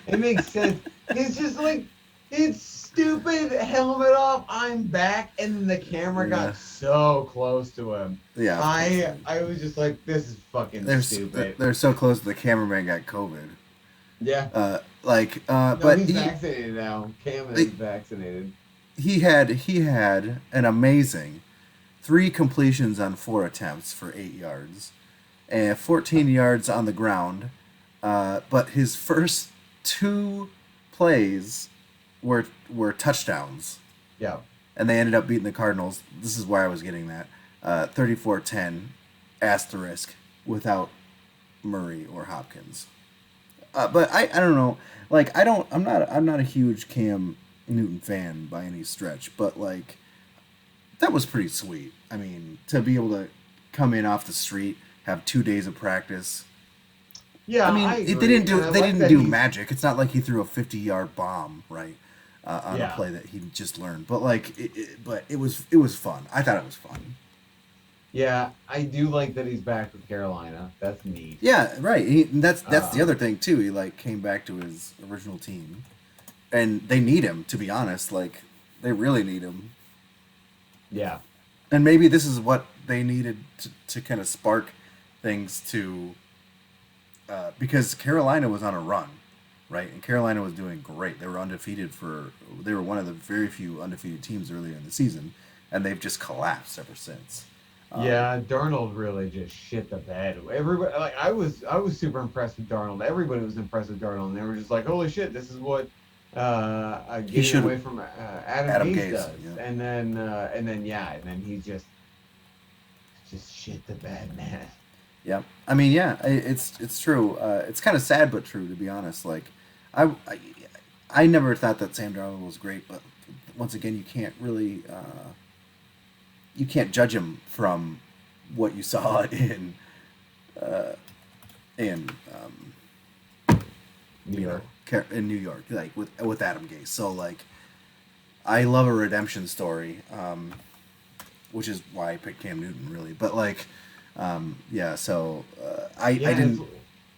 It makes sense. It's just like it's stupid. Helmet off. I'm back, and then the camera Yeah. got so close to him. Yeah, I was just like, this is fucking stupid. They're so close. The cameraman got COVID. Yeah. No, But he's vaccinated now. Cam is vaccinated. He had an amazing 3 completions on 4 attempts for 8 yards, and 14 yards on the ground. But his first 2 plays were touchdowns. Yeah. And they ended up beating the Cardinals. This is why I was getting that 34-10 asterisk without Murray or Hopkins. But I don't know. Like I'm not a huge Cam Newton fan by any stretch, but like that was pretty sweet. I mean, to be able to come in off the street, have 2 days of practice. Yeah, I mean, agree. they didn't do he's- magic. It's not like he threw a 50-yard bomb, right, on a play that he just learned. But like, it was fun. I thought it was fun. Yeah, I do like that he's back with Carolina. That's neat. Yeah, right. That's the other thing too. He like came back to his original team, and they need him. To be honest, like they really need him. Yeah. And maybe this is what they needed to kind of spark things to, because Carolina was on a run, right? And Carolina was doing great. They were undefeated they were one of the very few undefeated teams earlier in the season, and they've just collapsed ever since. Yeah, Darnold really just shit the bed. Everybody, like I was super impressed with Darnold. Everybody was impressed with Darnold, and they were just like, "Holy shit, this is what getting away from Adam Gase does." Yeah. And then he just shit the bed, man. Yeah, I mean, yeah, it's true. It's kind of sad but true, to be honest. Like, I never thought that Sam Darnold was great, but once again, you can't really you can't judge him from what you saw in New York. in New York, like with Adam Gase. So like, I love a redemption story, which is why I picked Cam Newton, really. But like, yeah. So I Yeah, didn't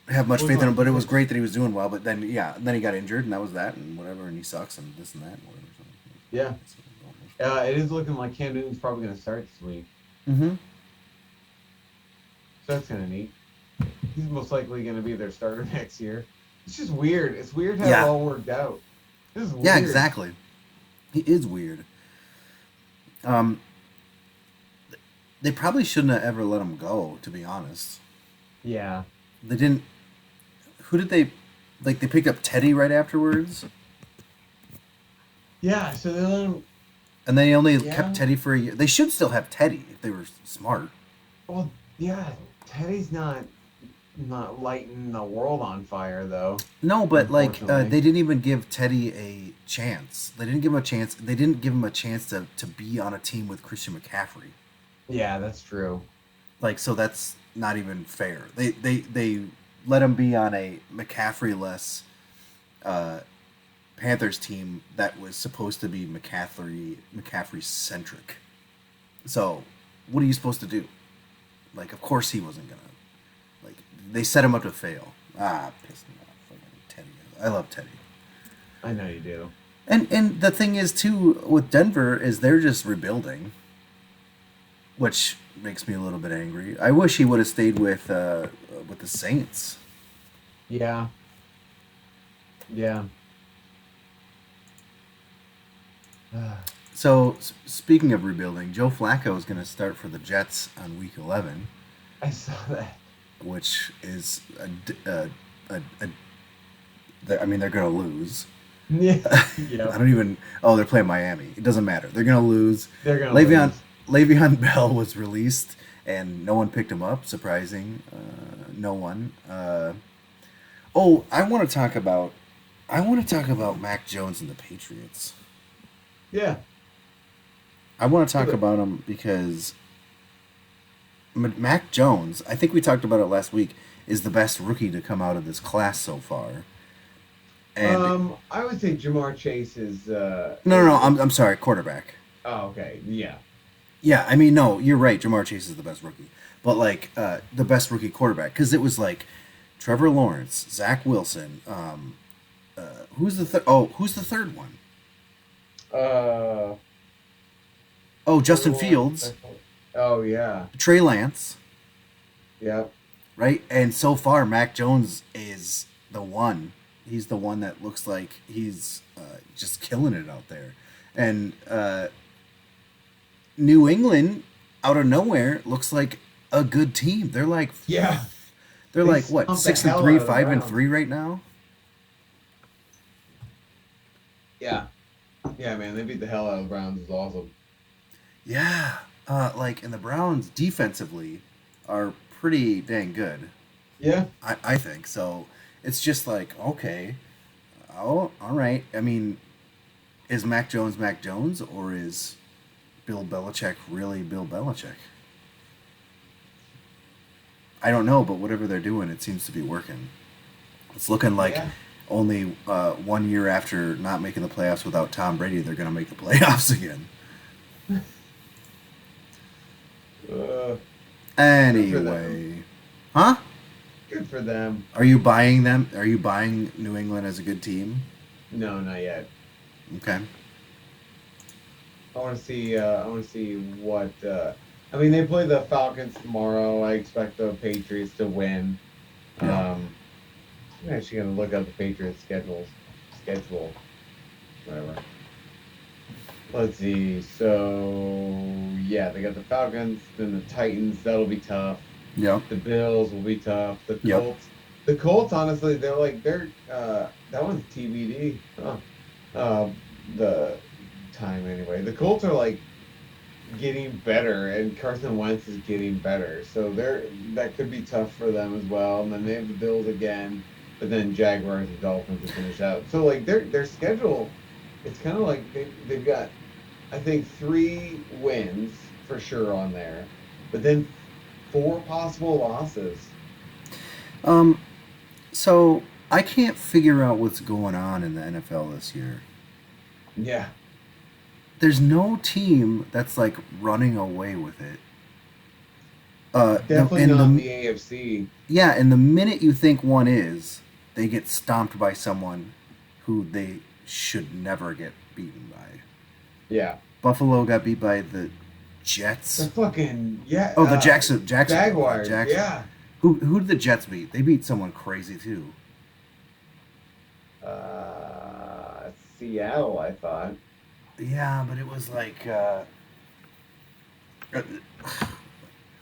have much was faith in him, like- but it was great that he was doing well. But then then he got injured, and that was that, and whatever, and he sucks, and this and that, and whatever. So, Yeah. It is looking like Cam Newton's probably going to start this week. Mm-hmm. So that's kind of neat. He's most likely going to be their starter next year. It's just weird. It's weird how Yeah. it all worked out. This is weird. Yeah, exactly. He is weird. They probably shouldn't have ever let him go, to be honest. Yeah. They didn't. Who did they? Like, they picked up Teddy right afterwards, Yeah, so they let him. and they only Yeah. kept Teddy for a year. They should still have Teddy if they were smart. Well, yeah, Teddy's not lighting the world on fire though. No, but like Unfortunately. they didn't even give Teddy a chance. They didn't give him a chance. They didn't give him a chance to be on a team with Christian McCaffrey. Yeah, that's true. Like, so that's not even fair. They let him be on a McCaffrey-less Panthers team that was supposed to be McCaffrey-centric. So, what are you supposed to do? Like, of course he wasn't gonna. Like, they set him up to fail. Pissed me off. Fucking Teddy. I love Teddy. I know you do. And the thing is too with Denver is they're just rebuilding, which makes me a little bit angry. I wish he would have stayed with the Saints. Yeah. Yeah. So speaking of rebuilding, Joe Flacco is going to start for the Jets on Week 11, I saw that. which is I mean, they're going to lose. Yeah. I Yeah. don't even. Oh, they're playing Miami. It doesn't matter. They're going to lose. They're gonna Le'Veon lose. Le'Veon Bell was released, and no one picked him up. Surprising, no one. I want to talk about Mac Jones and the Patriots. Yeah. I want to talk about him because Mac Jones, I think we talked about it last week, is the best rookie to come out of this class so far. And I would say Jamar Chase is. no, I'm sorry, quarterback. Oh, okay. Yeah. Yeah, I mean, no, you're right. Jamar Chase is the best rookie, but like the best rookie quarterback, because it was like Trevor Lawrence, Zach Wilson. Who's the third one? Justin Fields, Oh yeah. Trey Lance, Yep. right? And so far, Mac Jones is the one. He's the one that looks like he's just killing it out there. And New England, out of nowhere, looks like a good team. They're like, Yeah. they're They like what, stomped the 6-3, hell out of the 5-3 Browns. right now. Yeah. Yeah, man, they beat the hell out of the Browns. It's awesome. Yeah, and the Browns defensively are pretty dang good. Yeah. I think so. It's just like, okay, oh, all right. I mean, is Mac Jones Mac Jones, or is Bill Belichick really Bill Belichick? I don't know, but whatever they're doing, it seems to be working. It's looking like Yeah. only 1 year after not making the playoffs without Tom Brady, they're going to make the playoffs again. Anyway, huh? Good for them. Are you buying them? Are you buying New England as a good team? No, not yet. Okay. I want to see. I want to see what. I mean, they play the Falcons tomorrow. I expect the Patriots to win. Yeah. I'm actually gonna look up the Patriots schedule. Whatever. Let's see. So yeah, they got the Falcons, then the Titans. That'll be tough. Yep. The Bills will be tough. The Yep. Colts. The Colts, honestly, they're that one's TBD. The time anyway. The Colts are like getting better, and Carson Wentz is getting better. So that could be tough for them as well. And then they have the Bills again, but then Jaguars and Dolphins to finish out. So like their schedule, it's kind of like they've got, I think 3 wins for sure on there, but then 4 possible losses. So I can't figure out what's going on in the NFL this year. Yeah. There's no team that's like running away with it. Definitely and not in the the AFC. Yeah, and the minute you think one is, they get stomped by someone who they should never get beaten by. Yeah. Buffalo got beat by the The Jets. fucking yeah. Oh, the Jackson Jaguars. Jackson. Yeah. Who did the Jets beat? They beat someone crazy too. Seattle, I thought. Yeah, but it was like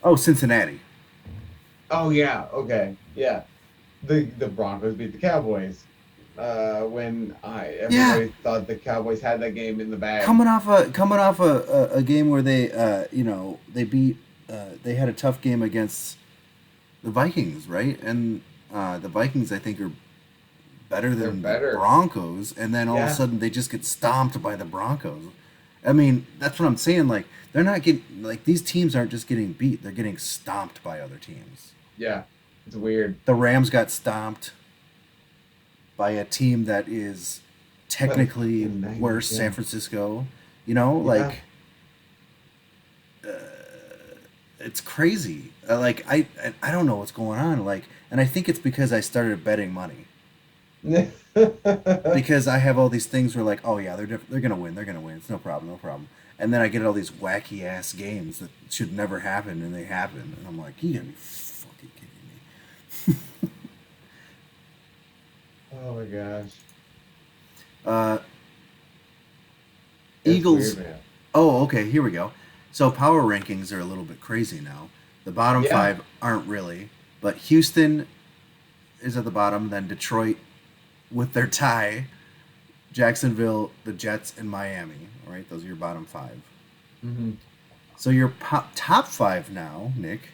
oh, Cincinnati. Oh yeah. Okay. Yeah. The Broncos beat the Cowboys. When everybody thought the Cowboys had that game in the bag. Coming off a game where they they beat they had a tough game against the Vikings, right? And the Vikings, I think, are better than the Broncos, and then all of a sudden they just get stomped by the Broncos. I mean, that's what I'm saying. Like, they're not getting, like, these teams aren't just getting beat; they're getting stomped by other teams. Yeah, it's weird. The Rams got stomped by a team that is technically worse, San Francisco. You know, like, it's crazy. Like, I don't know what's going on. Like, and I think it's because I started betting money. Because I have all these things where, like, oh yeah, they're gonna win, it's no problem, and then I get all these wacky ass games that should never happen, and they happen, and I'm like, you gotta be fucking kidding me. Oh my gosh. Eagles. Weird, oh, okay, here we go. So power rankings are a little bit crazy now. The bottom five aren't really, but Houston is at the bottom, then Detroit with their tie, Jacksonville, the Jets, and Miami. All right, those are your bottom five. Mm-hmm. So your top five now, Nick,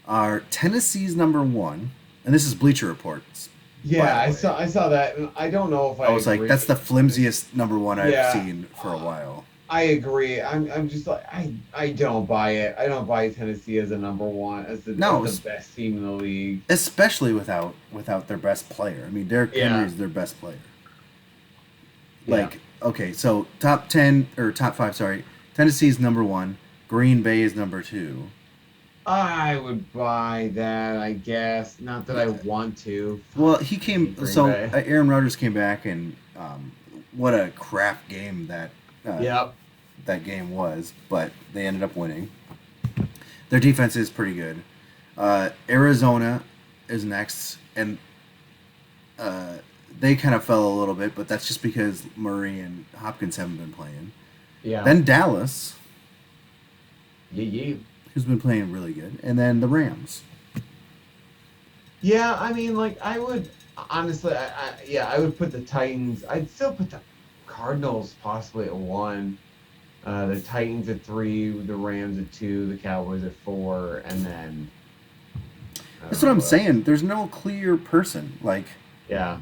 are Tennessee's number one, and this is Bleacher Reports. Yeah, I saw that, and I don't know if I was agree. like, that's the flimsiest number one I've seen for a while. I agree. I'm just like, I don't buy it. I don't buy Tennessee as a number one, as the best team in the league. Especially without their best player. I mean, Derrick Henry is their best player. Like, okay, so top 5, sorry. Tennessee's number one. Green Bay is number two. I would buy that, I guess. Not that I want to. Well, Aaron Rodgers came back, and what a crap game that that game was, but they ended up winning. Their defense is pretty good. Arizona is next, and they kind of fell a little bit, but that's just because Murray and Hopkins haven't been playing. Yeah. Then Dallas. Yeah. Who's been playing really good, and then the Rams. Yeah, I mean, like, I would honestly, I would put the Titans. I'd still put the Cardinals possibly at 1, the Titans at 3, the Rams at 2, the Cowboys at 4, and then. That's what I'm saying. There's no clear person. Like. Yeah.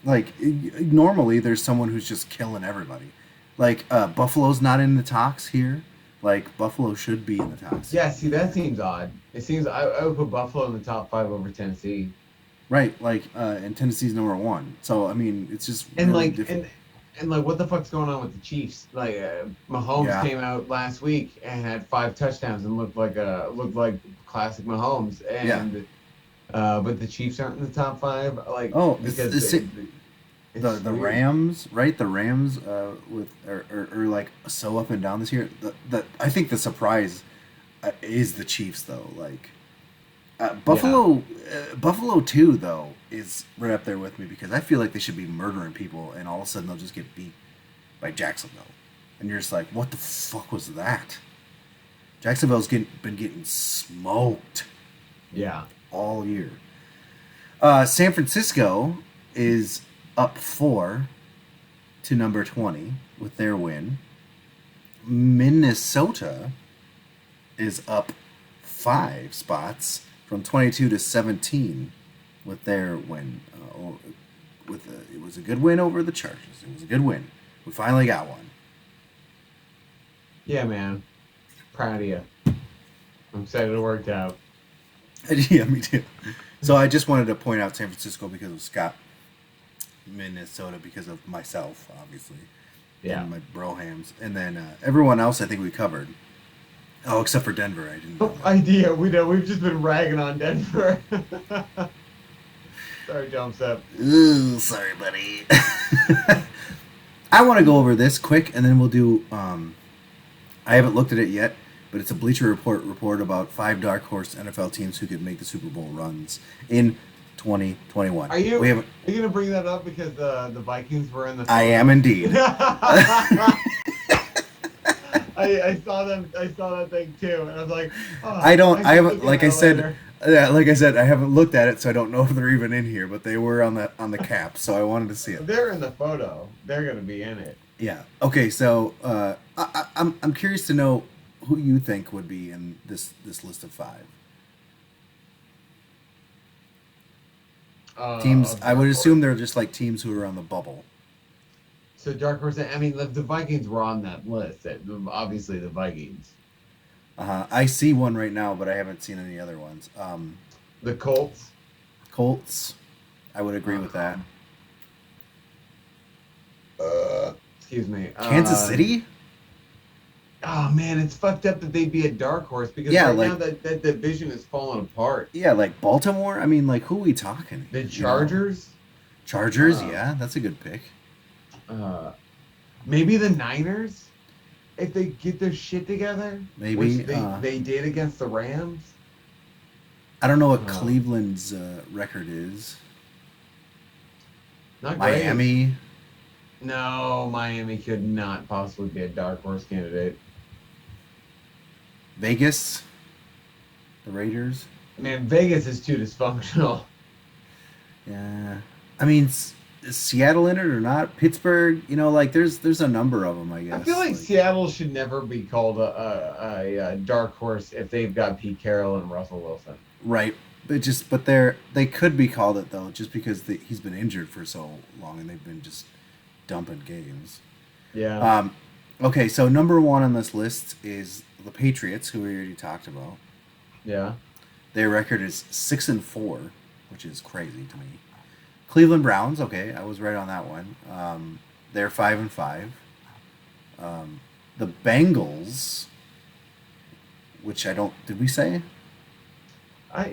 Like, normally there's someone who's just killing everybody. Like, Buffalo's not in the talks here. Like, Buffalo should be in the talks. Yeah, see, that seems odd. It seems I would put Buffalo in the top 5 over Tennessee. Right, like, and Tennessee's number 1. So, I mean, it's just and really like different. And like, what the fuck's going on with the Chiefs? Like, Mahomes came out last week and had 5 touchdowns and looked like classic Mahomes. And but the Chiefs aren't in the top 5. Like, because the Rams, right? The Rams are like so up and down this year. I think the surprise is the Chiefs, though. Like Buffalo too, though, is right up there with me because I feel like they should be murdering people, and all of a sudden they'll just get beat by Jacksonville, and you're just like, what the fuck was that? Jacksonville's been getting smoked, all year. San Francisco is up 4 to number 20 with their win. Minnesota is up 5 spots from 22 to 17 with their win. It was a good win over the Chargers. It was a good win. We finally got one. Yeah, man. Proud of you. I'm excited it worked out. Yeah, me too. So I just wanted to point out San Francisco because of Scott, Minnesota because of myself, obviously, Yeah. and my brohams, and then everyone else I think we covered. Oh, except for Denver, I didn't know that. Idea. We know we've just been ragging on Denver. Sorry, Jump Up. Ooh, sorry, buddy. I want to go over this quick, and then we'll do. I haven't looked at it yet, but it's a Bleacher Report about 5 dark horse NFL teams who could make the Super Bowl runs in 2021. Are you gonna bring that up because the Vikings were in the? I am indeed. I saw them. I saw that thing too, and I was like, oh, I haven't. Like I said, later. like I said, I haven't looked at it, so I don't know if they're even in here. But they were on the cap, so I wanted to see it. They're in the photo. They're gonna be in it. Yeah. Okay. So I'm curious to know who you think would be in this list of 5 teams. I would assume they're just like teams who are on the bubble. So dark horse. I mean, the Vikings were on that list. Obviously, the Vikings. I see one right now, but I haven't seen any other ones. The Colts. Colts. I would agree with that. Excuse me. Kansas City. Oh man, it's fucked up that they'd be a dark horse because Yeah, right like- now that division is falling apart. Yeah, like Baltimore. I mean, like who are we talking? The You know? Chargers. Chargers. Yeah, that's a good pick. Maybe the Niners, if they get their shit together. Maybe, Which they did against the Rams. I don't know what Cleveland's record is. Not great. Miami. No, Miami could not possibly be a dark horse candidate. Vegas. The Raiders. Man, Vegas is too dysfunctional. Yeah. I mean, is Seattle in it or not? Pittsburgh. You know, like there's a number of them. I guess. I feel like Seattle should never be called a dark horse if they've got Pete Carroll and Russell Wilson. Right. But they could be called it though, just because he's been injured for so long and they've been just dumping games. Yeah. Okay, so number 1 on this list is the Patriots, who we already talked about. Yeah. Their record is 6-4, which is crazy to me. Cleveland Browns, okay, I was right on that one. They're 5-5. The Bengals, which did we say?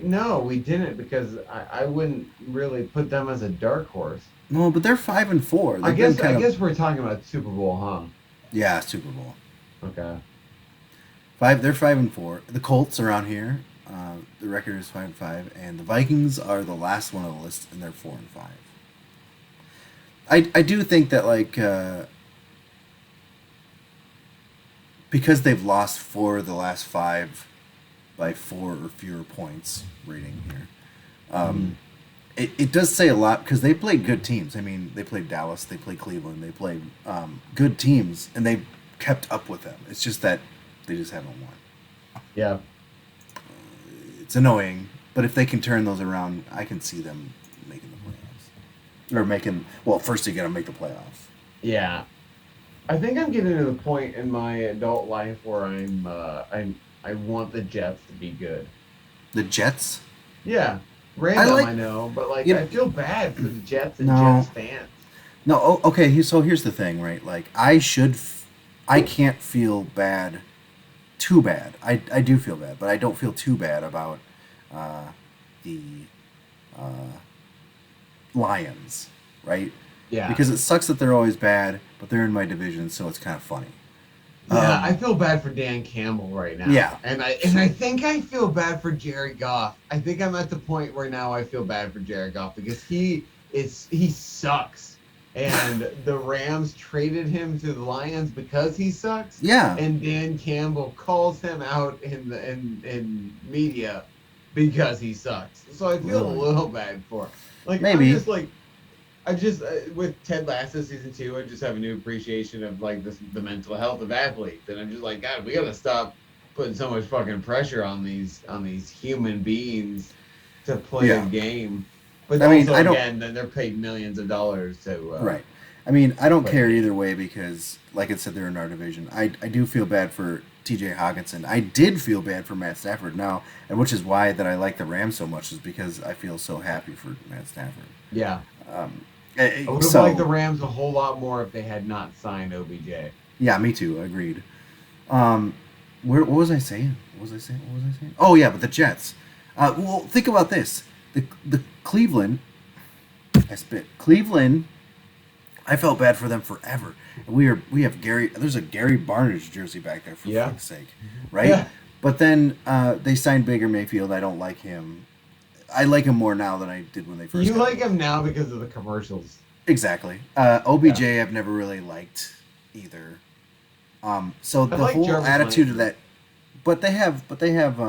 No, we didn't because I wouldn't really put them as a dark horse. No, but they're 5-4. I guess we're talking about Super Bowl, huh? Yeah, Super Bowl. Okay. They're 5-4. The Colts are on here. The record is 5-5, and the Vikings are the last one on the list, and they're 4-5. I do think that because they've lost 4 of the last 5 by 4 or fewer points rating here. It does say a lot because they played good teams. I mean, they played Dallas, they played Cleveland, they played good teams, and they kept up with them. It's just that they just haven't won. Yeah. It's annoying, but if they can turn those around, I can see them making the playoffs. Or first you got to make the playoffs. Yeah. I think I'm getting to the point in my adult life where I want the Jets to be good. The Jets? Yeah. Random, I know, but I feel bad for the Jets and Jets fans. No, okay. So here's the thing, right? Like I can't feel bad, too bad. I do feel bad, but I don't feel too bad about the Lions, right? Yeah. Because it sucks that they're always bad, but they're in my division, so it's kind of funny. Yeah, I feel bad for Dan Campbell right now. Yeah. And I think I feel bad for Jared Goff. I think I'm at the point where now I feel bad for Jared Goff because he sucks. And the Rams traded him to the Lions because he sucks. Yeah. And Dan Campbell calls him out in media because he sucks. So I feel a little bad for him. Maybe. I just with Ted Lasso season 2, I just have a new appreciation of the mental health of athletes, and I'm just like, God, we gotta stop putting so much fucking pressure on these human beings to play a game. But then they're paid millions of dollars to right. I mean, I don't But- care either way because, like I said, they're in our division. I do feel bad for T.J. Hawkinson. I did feel bad for Matt Stafford now, and which is why that I like the Rams so much is because I feel so happy for Matt Stafford. Yeah. I would have So liked the Rams a whole lot more if they had not signed OBJ. yeah, me too. Agreed. What was I saying? What was I saying? Oh yeah, but the Jets. Well, think about this. The Cleveland. I spit. Cleveland. I felt bad for them forever. We have Gary. There's a Gary Barnidge jersey back there for fuck's sake, right? Yeah. But then they signed Baker Mayfield. I don't like him. I like him more now than I did when they first. You like him now because of the commercials. Exactly. OBJ I've never really liked either. So the like whole Jarvis attitude of Landry. that, but they have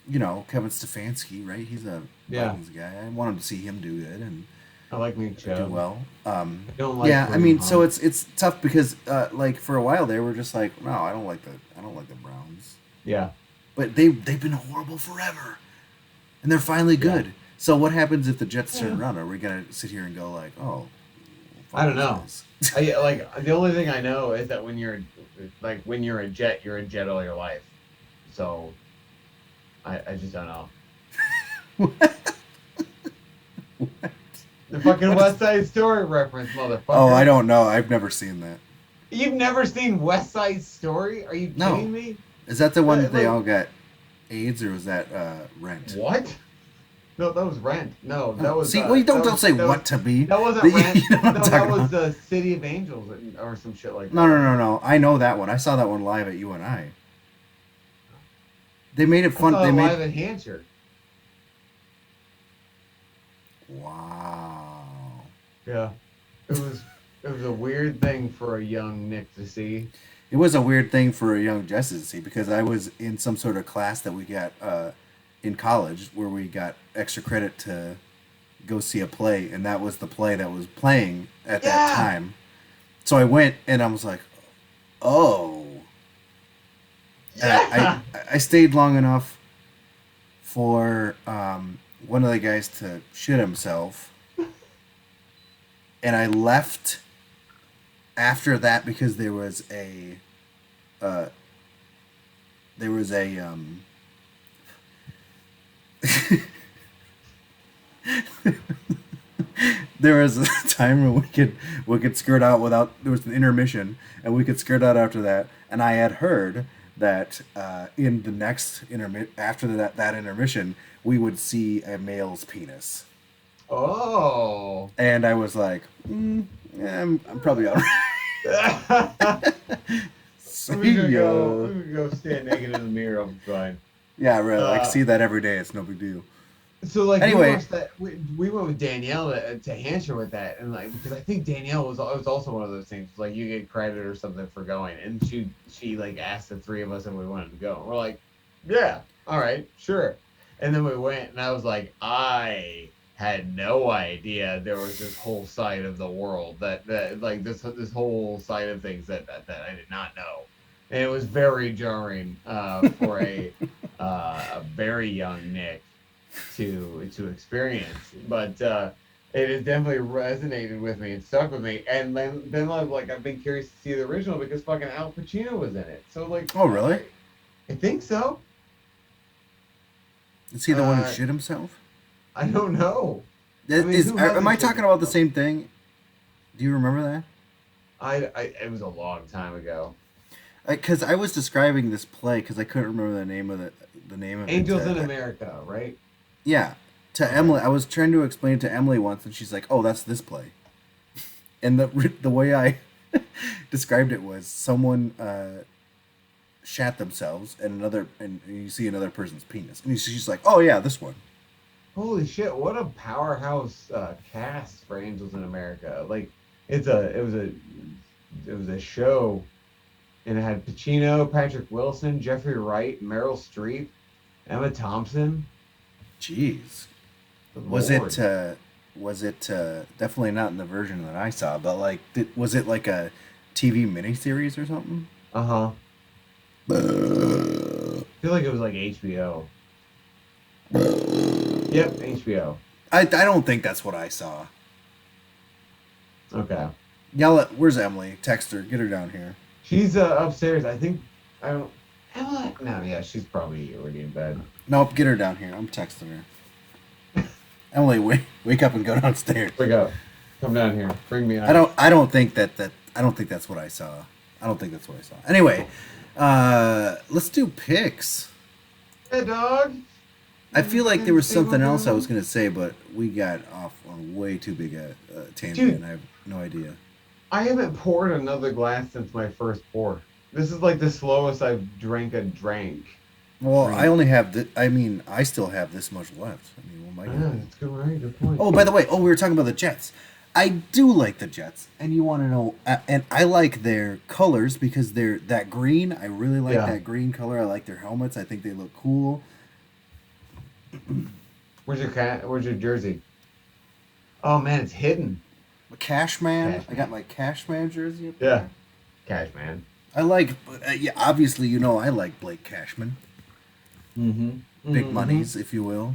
you know, Kevin Stefanski, right? He's a Vikings guy. I want him to see him do good and I like Nick do Chubb. well. don't like yeah, I Kareem mean, so Hunt. it's tough because like for a while they were just like, no, I don't like the Browns, Yeah. but they've been horrible forever, and they're finally good. So what happens if the Jets turn around? Are we gonna sit here and go like, oh? I don't know. The only thing I know is that when you're a Jet, you're a Jet all your life. So I just don't know. The fucking West Side Story reference, motherfucker. Oh, I don't know. I've never seen that. You've never seen West Side Story? Are you No. kidding me? Is that the one that they Like- all got AIDS, or was that Rent? What? No, that was Rent. No, that Oh, was. see, well, you don't that say was, what to be. That wasn't You Rent. know what I'm No, talking that was about. the City of Angels or some shit like that. No. I know that one. I saw that one live at UNI. They made it I fun. saw They it made. live at Hampshire. Wow. Yeah, it was a weird thing for a young Nick to see. It was a weird thing for a young Jesse to see because I was in some sort of class that we got in college where we got extra credit to go see a play, and that was the play that was playing at that Yeah. time. So I went and I was like, oh. And I stayed long enough for one of the guys to shit himself, and I left after that because there was a there was a time when we could skirt out without, there was an intermission and we could skirt out after that, and I had heard that in the next after that intermission we would see a male's penis, Oh. and I was like, yeah, I'm probably all right. See We're gonna ya. go stand naked in the mirror. I'll be fine. Yeah, really. I see that every day. It's no big deal. So like Anyway. we watched that. We went with Danielle to Hampshire with that, and like because I think Danielle was also one of those things like you get credit or something for going, and she like asked the three of us if we wanted to go. And we're like, yeah, all right, sure. And then we went, and I was like, I had no idea there was this whole side of the world that like this whole side of things that I did not know, and it was very jarring for a very young Nick to experience, but it has definitely resonated with me and stuck with me. And then I've been curious to see the original because fucking Al Pacino was in it. So like, Oh, really? I think so. Is he the one who shit himself? I don't know. I mean, who Am I hasn't talking shit about the themselves? same thing? Do you remember that? It was a long time ago. Because I was describing this play because I couldn't remember the name of it. Angels in America, right? Yeah, to Emily. I was trying to explain it to Emily once, and she's like, "Oh, that's this play." And the way I described it was someone shat themselves, and you see another person's penis, and she's like, "Oh yeah, this one." Holy shit! What a powerhouse cast for Angels in America. Like it was a show, and it had Pacino, Patrick Wilson, Jeffrey Wright, Meryl Streep, Emma Thompson. Jeez. Good Was Lord. it definitely not in the version that I saw, but like was it like a TV miniseries or something? Uh-huh. I feel like it was like HBO. Yep, HBO. I don't think that's what I saw. Okay. Yell at, where's Emily? Text her. Get her down here. She's upstairs. I think I don't. Emma? No, yeah, she's probably already in bed. Nope, get her down here. I'm texting her. Emily, wake up and go downstairs. Wake up. Come down here. Bring me on. I don't think that's what I saw. I don't think that's what I saw. Anyway, let's do picks. Hey, dog. I feel like there was something else I was gonna say, but we got off on way too big a tangent, Dude. and I have no idea. I haven't poured another glass since my first pour. This is like the slowest I've drank a drink. Well, Right. I only have I still have this much left. I mean, what am I Yeah, gonna do? that's good, right? Good point. Oh, by the way, we were talking about the Jets. I do like the Jets, and you want to know, and I like their colors because they're that green. I really like Yeah. that green color. I like their helmets. I think they look cool. Where's your cat? Where's your jersey? Oh man, it's hidden. Cashman. Cashman. I got my Cashman jersey up Yeah. there. Cash man. I like, yeah, obviously, I like Blake Cashman. Mm-hmm. Big monies, if you will.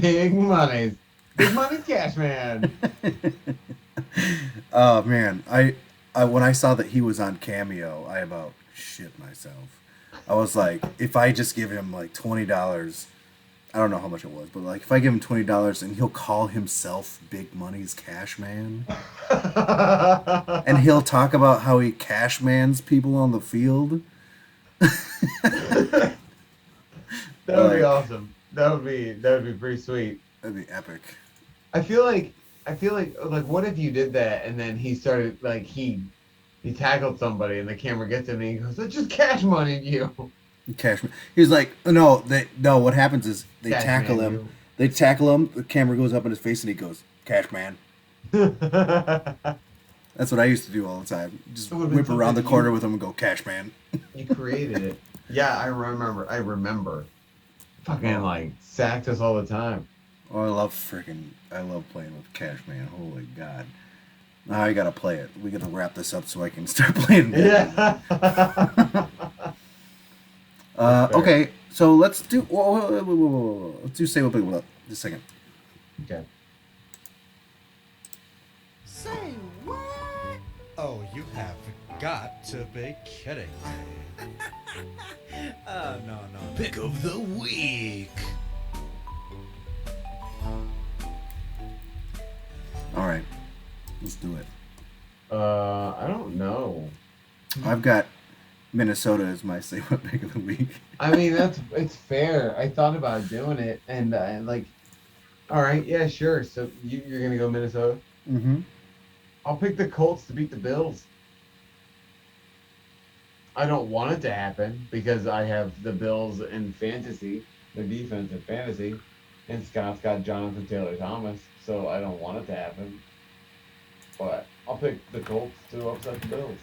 Big monies. Big money cash man. Oh man, I when I saw that he was on Cameo, I about shit myself. I was like, if I just give him like $20, I don't know how much it was, but like if I give him $20 and he'll call himself Big Money's Cash Man, and he'll talk about how he cash mans people on the field. That would be Like- awesome. That would be pretty sweet. That'd be epic. I feel like what if you did that and then he started like he tackled somebody and the camera gets him and he goes, "I just cash moneyed you." Cashman. He's like, no. What happens is they Cash tackle man him. you. They tackle him. The camera goes up in his face, and he goes, "Cash man." That's what I used to do all the time. Just That would've been whip around the something corner you- with him and go, "Cash man." You created it. Yeah, I remember. Fucking like sacked us all the time. Oh, I love playing with Cash man. Holy God. Now I gotta play it. We gotta wrap this up so I can start playing. Yeah. Fair. Okay, so let's do. Whoa. Let's do say what big. Just a second. Okay. Say what? Oh, you have got to be kidding me. No. Pick of the week. All right, let's do it. I don't know. I've got Minnesota as my say what pick of the week. I mean, it's fair. I thought about doing it, and like, all right, yeah, sure. So you're gonna go Minnesota? Mm-hmm. I'll pick the Colts to beat the Bills. I don't want it to happen because I have the Bills in fantasy, their defense in fantasy, and Scott's got Jonathan Taylor Thomas, so I don't want it to happen. But I'll pick the Colts to upset the Bills.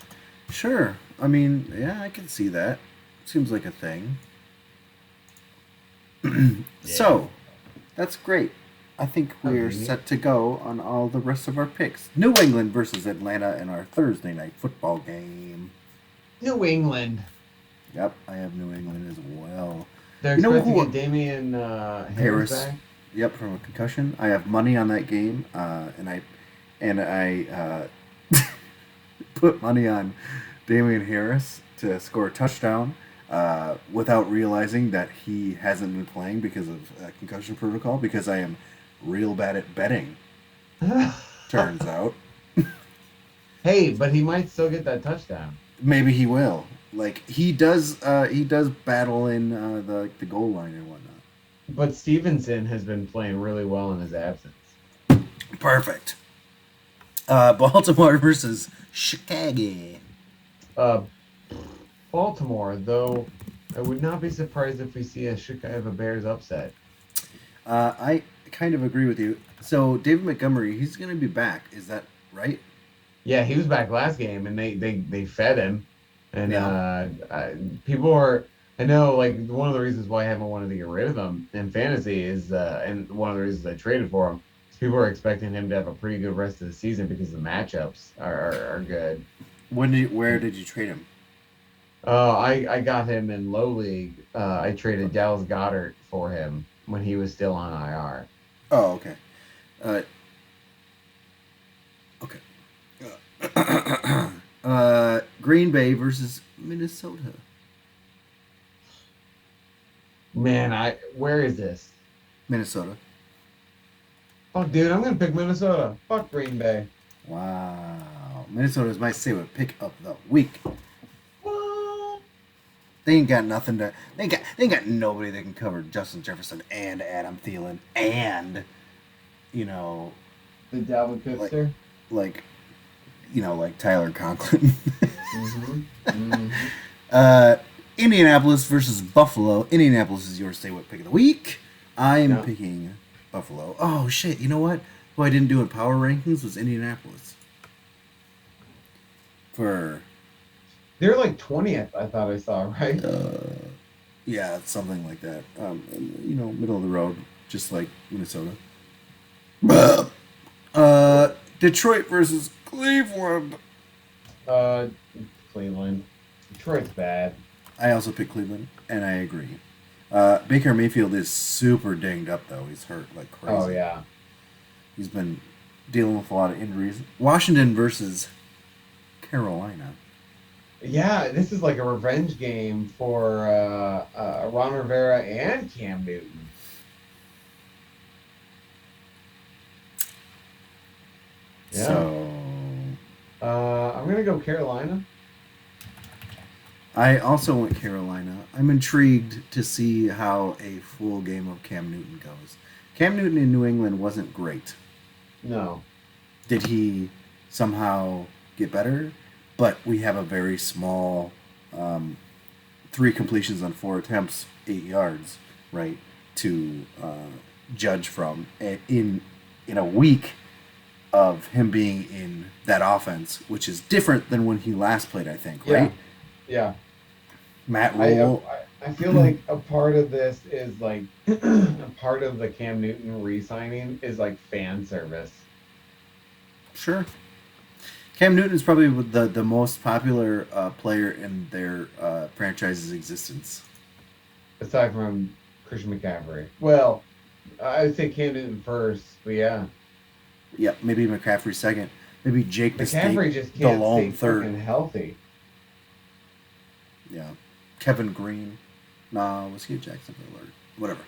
Sure. I mean, yeah, I can see that. Seems like a thing. So, that's great. I think we're Okay. set to go on all the rest of our picks. New England versus Atlanta in our Thursday night football game. New England. Yep, I have New England as well. They're You know expecting who- to get Damian Harris. Harris back. Yep, from a concussion. I have money on that game, and I put money on Damian Harris to score a touchdown without realizing that he hasn't been playing because of concussion protocol. Because I am real bad at betting. Turns out, Hey, but he might still get that touchdown. maybe he will. Like he does battle in the goal line and whatnot. But Stevenson has been playing really well in his absence. Perfect. Baltimore versus Chicago. Baltimore, though, I would not be surprised if we see a Chicago Bears upset. I kind of agree with you. So David Montgomery, he's going to be back. Is that right? Yeah, he was back last game, and they fed him. And Yeah. people are. I know, like, one of the reasons why I haven't wanted to get rid of him in fantasy is, and one of the reasons I traded for him, is people are expecting him to have a pretty good rest of the season because the matchups are good. Where did you trade him? I got him in low league. I traded Dallas Goedert for him when he was still on IR. Oh, okay. Okay. Green Bay versus Minnesota. Man, where is this? Minnesota. Fuck, dude, I'm gonna pick Minnesota. Fuck Green Bay. Wow. Minnesota is my favorite pick of the week. What? They ain't got nothing to. They ain't got nobody that can cover Justin Jefferson and Adam Thielen and, The Dalvin Cookster. like Tyler Conklin. Mm-hmm. Indianapolis versus Buffalo. Indianapolis is your stay with pick of the week. I'm picking Buffalo. Oh shit! You know what? Who I didn't do in power rankings was Indianapolis. They're like 20th. I thought I saw, right? Yeah, something like that. Middle of the road, just like Minnesota. Detroit versus Cleveland. Cleveland. Detroit's bad. I also picked Cleveland, and I agree. Baker Mayfield is super dinged up, though. He's hurt like crazy. Oh, yeah. He's been dealing with a lot of injuries. Washington versus Carolina. Yeah, this is like a revenge game for Ron Rivera and Cam Newton. Yeah. So I'm gonna go Carolina. I also went Carolina. I'm intrigued to see how a full game of Cam Newton goes. Cam Newton in New England wasn't great. No. Did he somehow get better? But we have a very small 3 completions on 4 attempts, 8 yards, right, to judge from in a week of him being in that offense, which is different than when he last played, I think, right? Yeah. Matt Rule. I feel like a part of this is like a part of the Cam Newton re-signing is like fan service. Sure. Cam Newton is probably the most popular player in their franchise's existence. Aside from Christian McCaffrey. Well, I would say Cam Newton first, but yeah. Yeah, maybe McCaffrey second. Maybe Jake McCaffrey just the can't lone stay third. fucking healthy. Yeah. Kevin Green. Nah, was he a Jacksonville or whatever?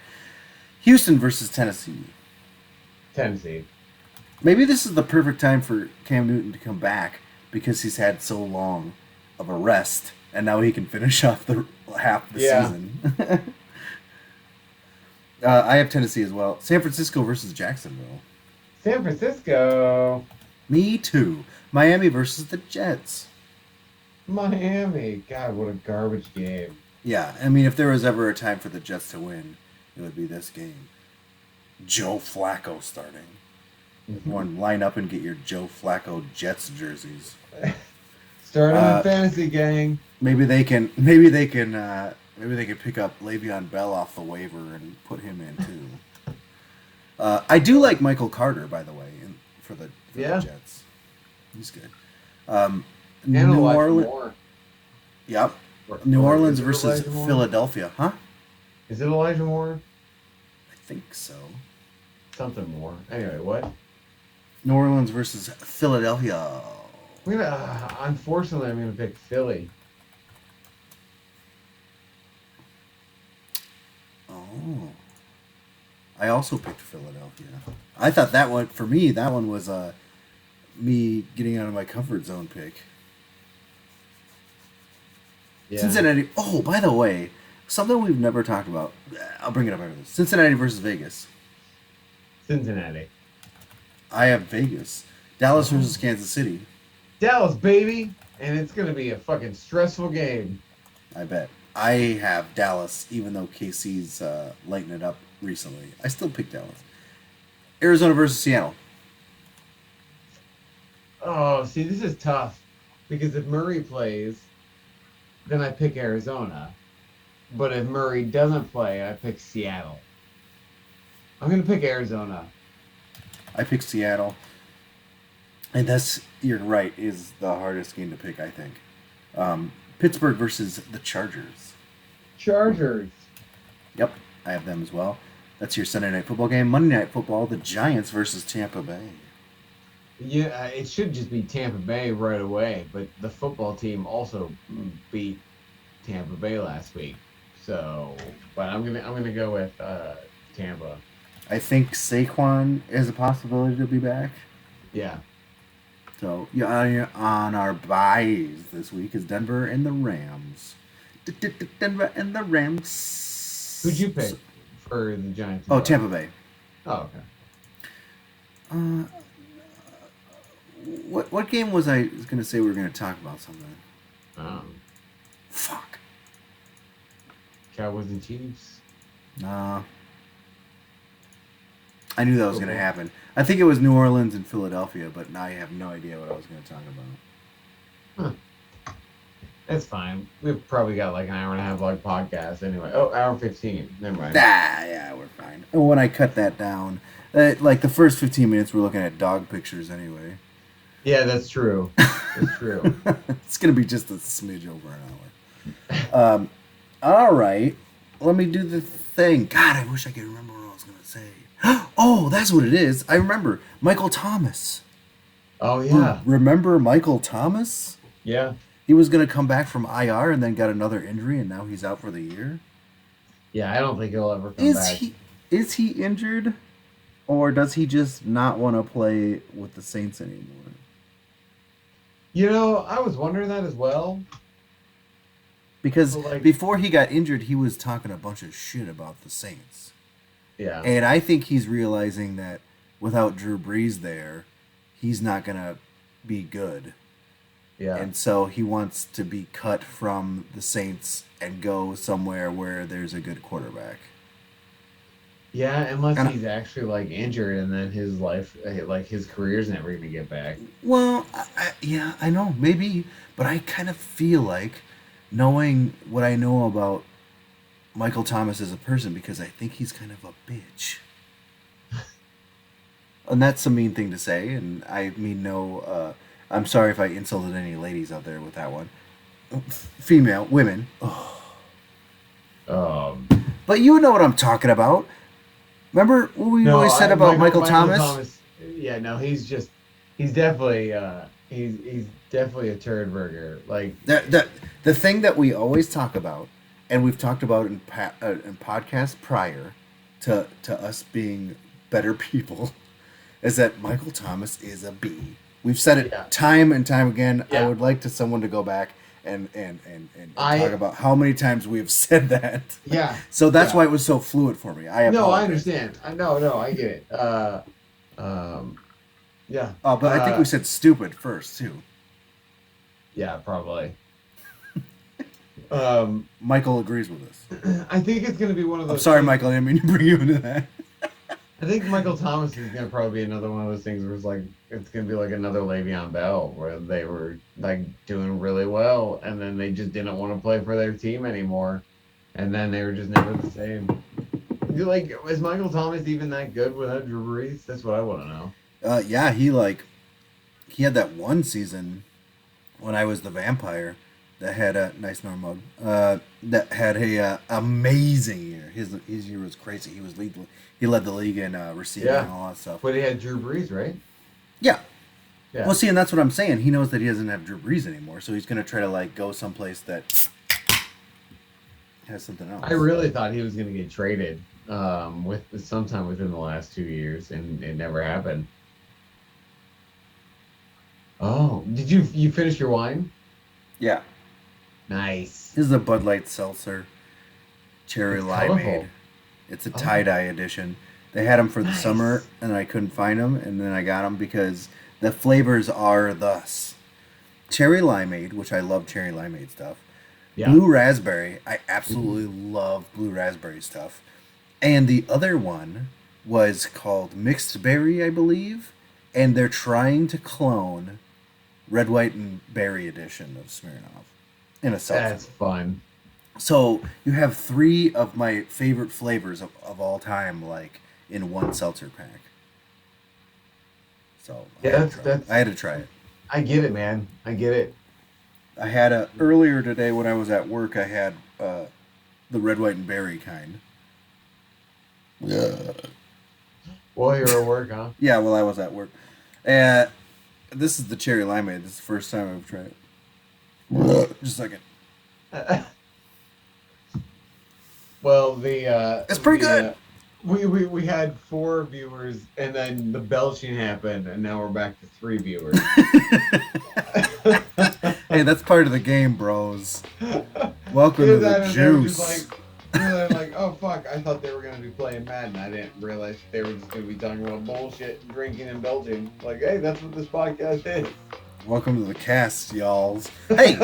Houston versus Tennessee. Tennessee. Maybe this is the perfect time for Cam Newton to come back because he's had so long of a rest, and now he can finish off the half the season. I have Tennessee as well. San Francisco versus Jacksonville. San Francisco. Me too. Miami versus the Jets. Miami. God, what a garbage game. Yeah, I mean, if there was ever a time for the Jets to win, it would be this game. Joe Flacco starting. Everyone line up and get your Joe Flacco Jets jerseys. Start on the fantasy gang. Maybe they can pick up Le'Veon Bell off the waiver and put him in too. I do like Michael Carter, by the way, for the Jets. He's good. New Orleans. Yep. New Orleans versus Philadelphia, huh? Is it Elijah Moore? I think so. Something more. Anyway, what? New Orleans versus Philadelphia. Unfortunately, I'm gonna pick Philly. Oh. I also picked Philadelphia. I thought that one, for me, that one was me getting out of my comfort zone pick. Yeah. Cincinnati. Oh, by the way, something we've never talked about. I'll bring it up after this. Cincinnati versus Vegas. Cincinnati. I have Vegas. Dallas versus Kansas City. Dallas, baby. And it's going to be a fucking stressful game. I bet. I have Dallas, even though KC's lighting it up recently. I still pick Dallas. Arizona versus Seattle. Oh, see, this is tough. Because if Murray plays, then I pick Arizona. But if Murray doesn't play, I pick Seattle. I'm going to pick Arizona. I pick Seattle. And that's, you're right, is the hardest game to pick, I think. Pittsburgh versus the Chargers. Chargers. Yep, I have them as well. That's your Sunday night football game. Monday night football, the Giants versus Tampa Bay. Yeah, it should just be Tampa Bay right away, but the football team also beat Tampa Bay last week. So, but I'm gonna go with Tampa. I think Saquon is a possibility to be back. Yeah. So yeah, on our buys this week is Denver and the Rams. Denver and the Rams. Who'd you pick for the Giants? Oh, Tampa Bay. Oh, okay. Uh, what game was I going to say we were going to talk about something? Fuck. Cowboys and Chiefs. Nah. I knew that was going to happen. I think it was New Orleans and Philadelphia, but now I have no idea what I was going to talk about. That's fine. We've probably got like an hour and a half like podcast anyway. Oh, hour and 15. Never mind. Yeah, we're fine. And when I cut that down, like the first 15 minutes, we're looking at dog pictures anyway. Yeah, that's true. That's true. It's going to be just a smidge over an hour. All right. Let me do the thing. God, I wish I could remember what I was going to say. Oh, that's what it is. I remember. Michael Thomas. Oh, yeah. Remember Michael Thomas? Yeah. He was going to come back from IR and then got another injury, and now he's out for the year? Yeah, I don't think he'll ever come back. Is he injured? Or does he just not want to play with the Saints anymore? You know, I was wondering that as well. Because Well, like- before he got injured, he was talking a bunch of shit about the Saints. Yeah. And I think he's realizing that without Drew Brees there, he's not going to be good. Yeah. And so he wants to be cut from the Saints and go somewhere where there's a good quarterback. Yeah, unless And he's actually like injured and then his life, like his career's never going to get back. Well, yeah, I know, maybe. But I kind of feel like, knowing what I know about Michael Thomas as a person, because I think he's kind of a bitch. And that's a mean thing to say, and I mean no, I'm sorry if I insulted any ladies out there with that one. Female, women. But you know what I'm talking about. Remember what we always said about Michael Thomas? Yeah, no, he's definitely he's definitely a turd burger. Like The thing that we always talk about, and we've talked about in podcasts prior to us being better people, is that Michael Thomas is a B. We've said it time and time again. Yeah. I would like someone to go back and talk about how many times we have said that. Yeah. So that's why it was so fluid for me. I understand. No, I get it. Yeah. But I think we said stupid first too. Yeah, probably. Michael agrees with us. I think it's gonna be one of those. I'm sorry, things- Michael. I didn't mean to bring you into that. I think Michael Thomas is gonna probably be another one of those things where it's gonna be like another Le'Veon Bell, where they were like doing really well, and then they just didn't want to play for their team anymore, and then they were just never the same. Like, is Michael Thomas even that good without Drew Brees? That's what I want to know. Yeah, he had that one season when I was the vampire that had a nice normal that had a amazing year. His year was crazy. He led the league in receiving and all that stuff. But he had Drew Brees, right? Yeah. Yeah. Well, see, and that's what I'm saying. He knows that he doesn't have Drew Brees anymore, so he's gonna try to like go someplace that has something else. I really thought he was going to get traded with sometime within the last 2 years, and it never happened. Oh, did you finish your wine? Yeah. Nice. This is a Bud Light Seltzer Cherry It's Limeade. colorful. It's a tie-dye edition. They had them for the summer, and I couldn't find them, and then I got them because the flavors are thus. Cherry Limeade, which I love cherry limeade stuff. Yeah. Blue Raspberry, I absolutely love blue raspberry stuff. And the other one was called Mixed Berry, I believe, and they're trying to clone Red, White, and Berry edition of Smirnoff in a seltzer. That's fun. So you have 3 of my favorite flavors of all time, like in one seltzer pack. So Yeah, I had to try it. I get it, man. I get it. I had earlier today when I was at work. I had the red, white, and berry kind. Well, you're at work, huh? Yeah, well, I was at work. This is the cherry limeade. This is the first time I've tried it. Just a second. Well, the It's pretty good. We had 4 viewers, and then the belching happened, and now we're back to 3 viewers. Hey, that's part of the game, bros. Welcome to the juice. Like, oh fuck! I thought they were gonna be playing Madden. I didn't realize they were just gonna be talking about bullshit, and drinking, and belching. Like, hey, that's what this podcast is. Welcome to the cast, y'alls. Hey,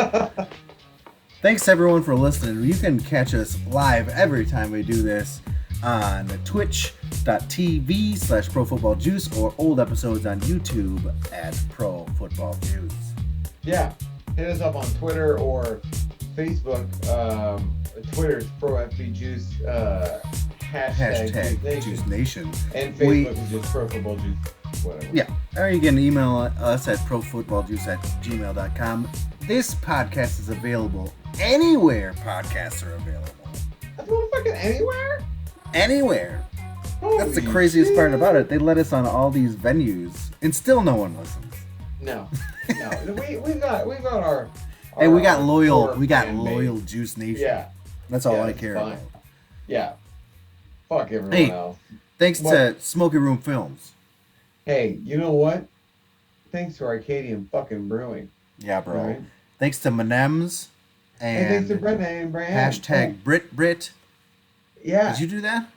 thanks everyone for listening. You can catch us live every time we do this on twitch.tv/profootballjuice or old episodes on YouTube at Pro Football Juice. Yeah, hit us up on Twitter or Facebook. Twitter's ProFBJuice, Hashtag Juice Nation. And Facebook is just Pro Football Juice, whatever. Yeah, or you can email us at profootballjuice@gmail.com. This podcast is available anywhere podcasts are available. That's motherfucking anywhere? Anywhere. That's the Holy craziest part shit. about it. They let us on all these venues, and still no one listens. No. We've got our Hey, we got our loyal. core We got fan loyal base. Juice Nation. Yeah. That's all Yeah, I that's care fine. about. Yeah. Fuck everyone Hey. else. Thanks What? to Smoky Room Films. Hey, you know what? Thanks to Arcadian fucking Brewing. Yeah, bro. Right. Thanks to Menems And thanks to and Brendan and Brand. hashtag Brit. Oh, yeah. Did you do that?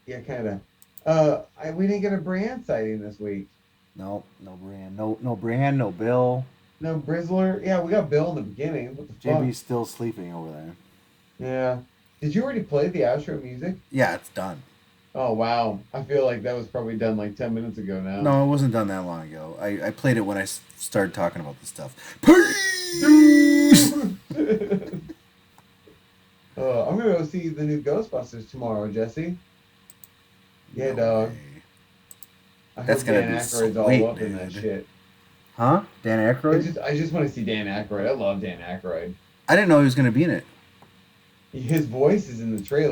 Yeah, kind of. We didn't get a Brand sighting this week. No brand. No brand. No Bill. No Brizzler. Yeah, we got Bill in the beginning. What the fuck? JB's still sleeping over there. Yeah. Did you already play the outro music? Yeah, it's done. Oh, wow. I feel like that was probably done like 10 minutes ago now. No, it wasn't done that long ago. I played it when I started talking about this stuff. Peace! I'm going to go see the new Ghostbusters tomorrow, Jesse. Yeah, dog. way. I That's hope gonna Dan be Aykroyd's all sweet, up in that dude. shit. Huh? Dan Aykroyd? I just want to see Dan Aykroyd. I love Dan Aykroyd. I didn't know he was going to be in it. His voice is in the trailer.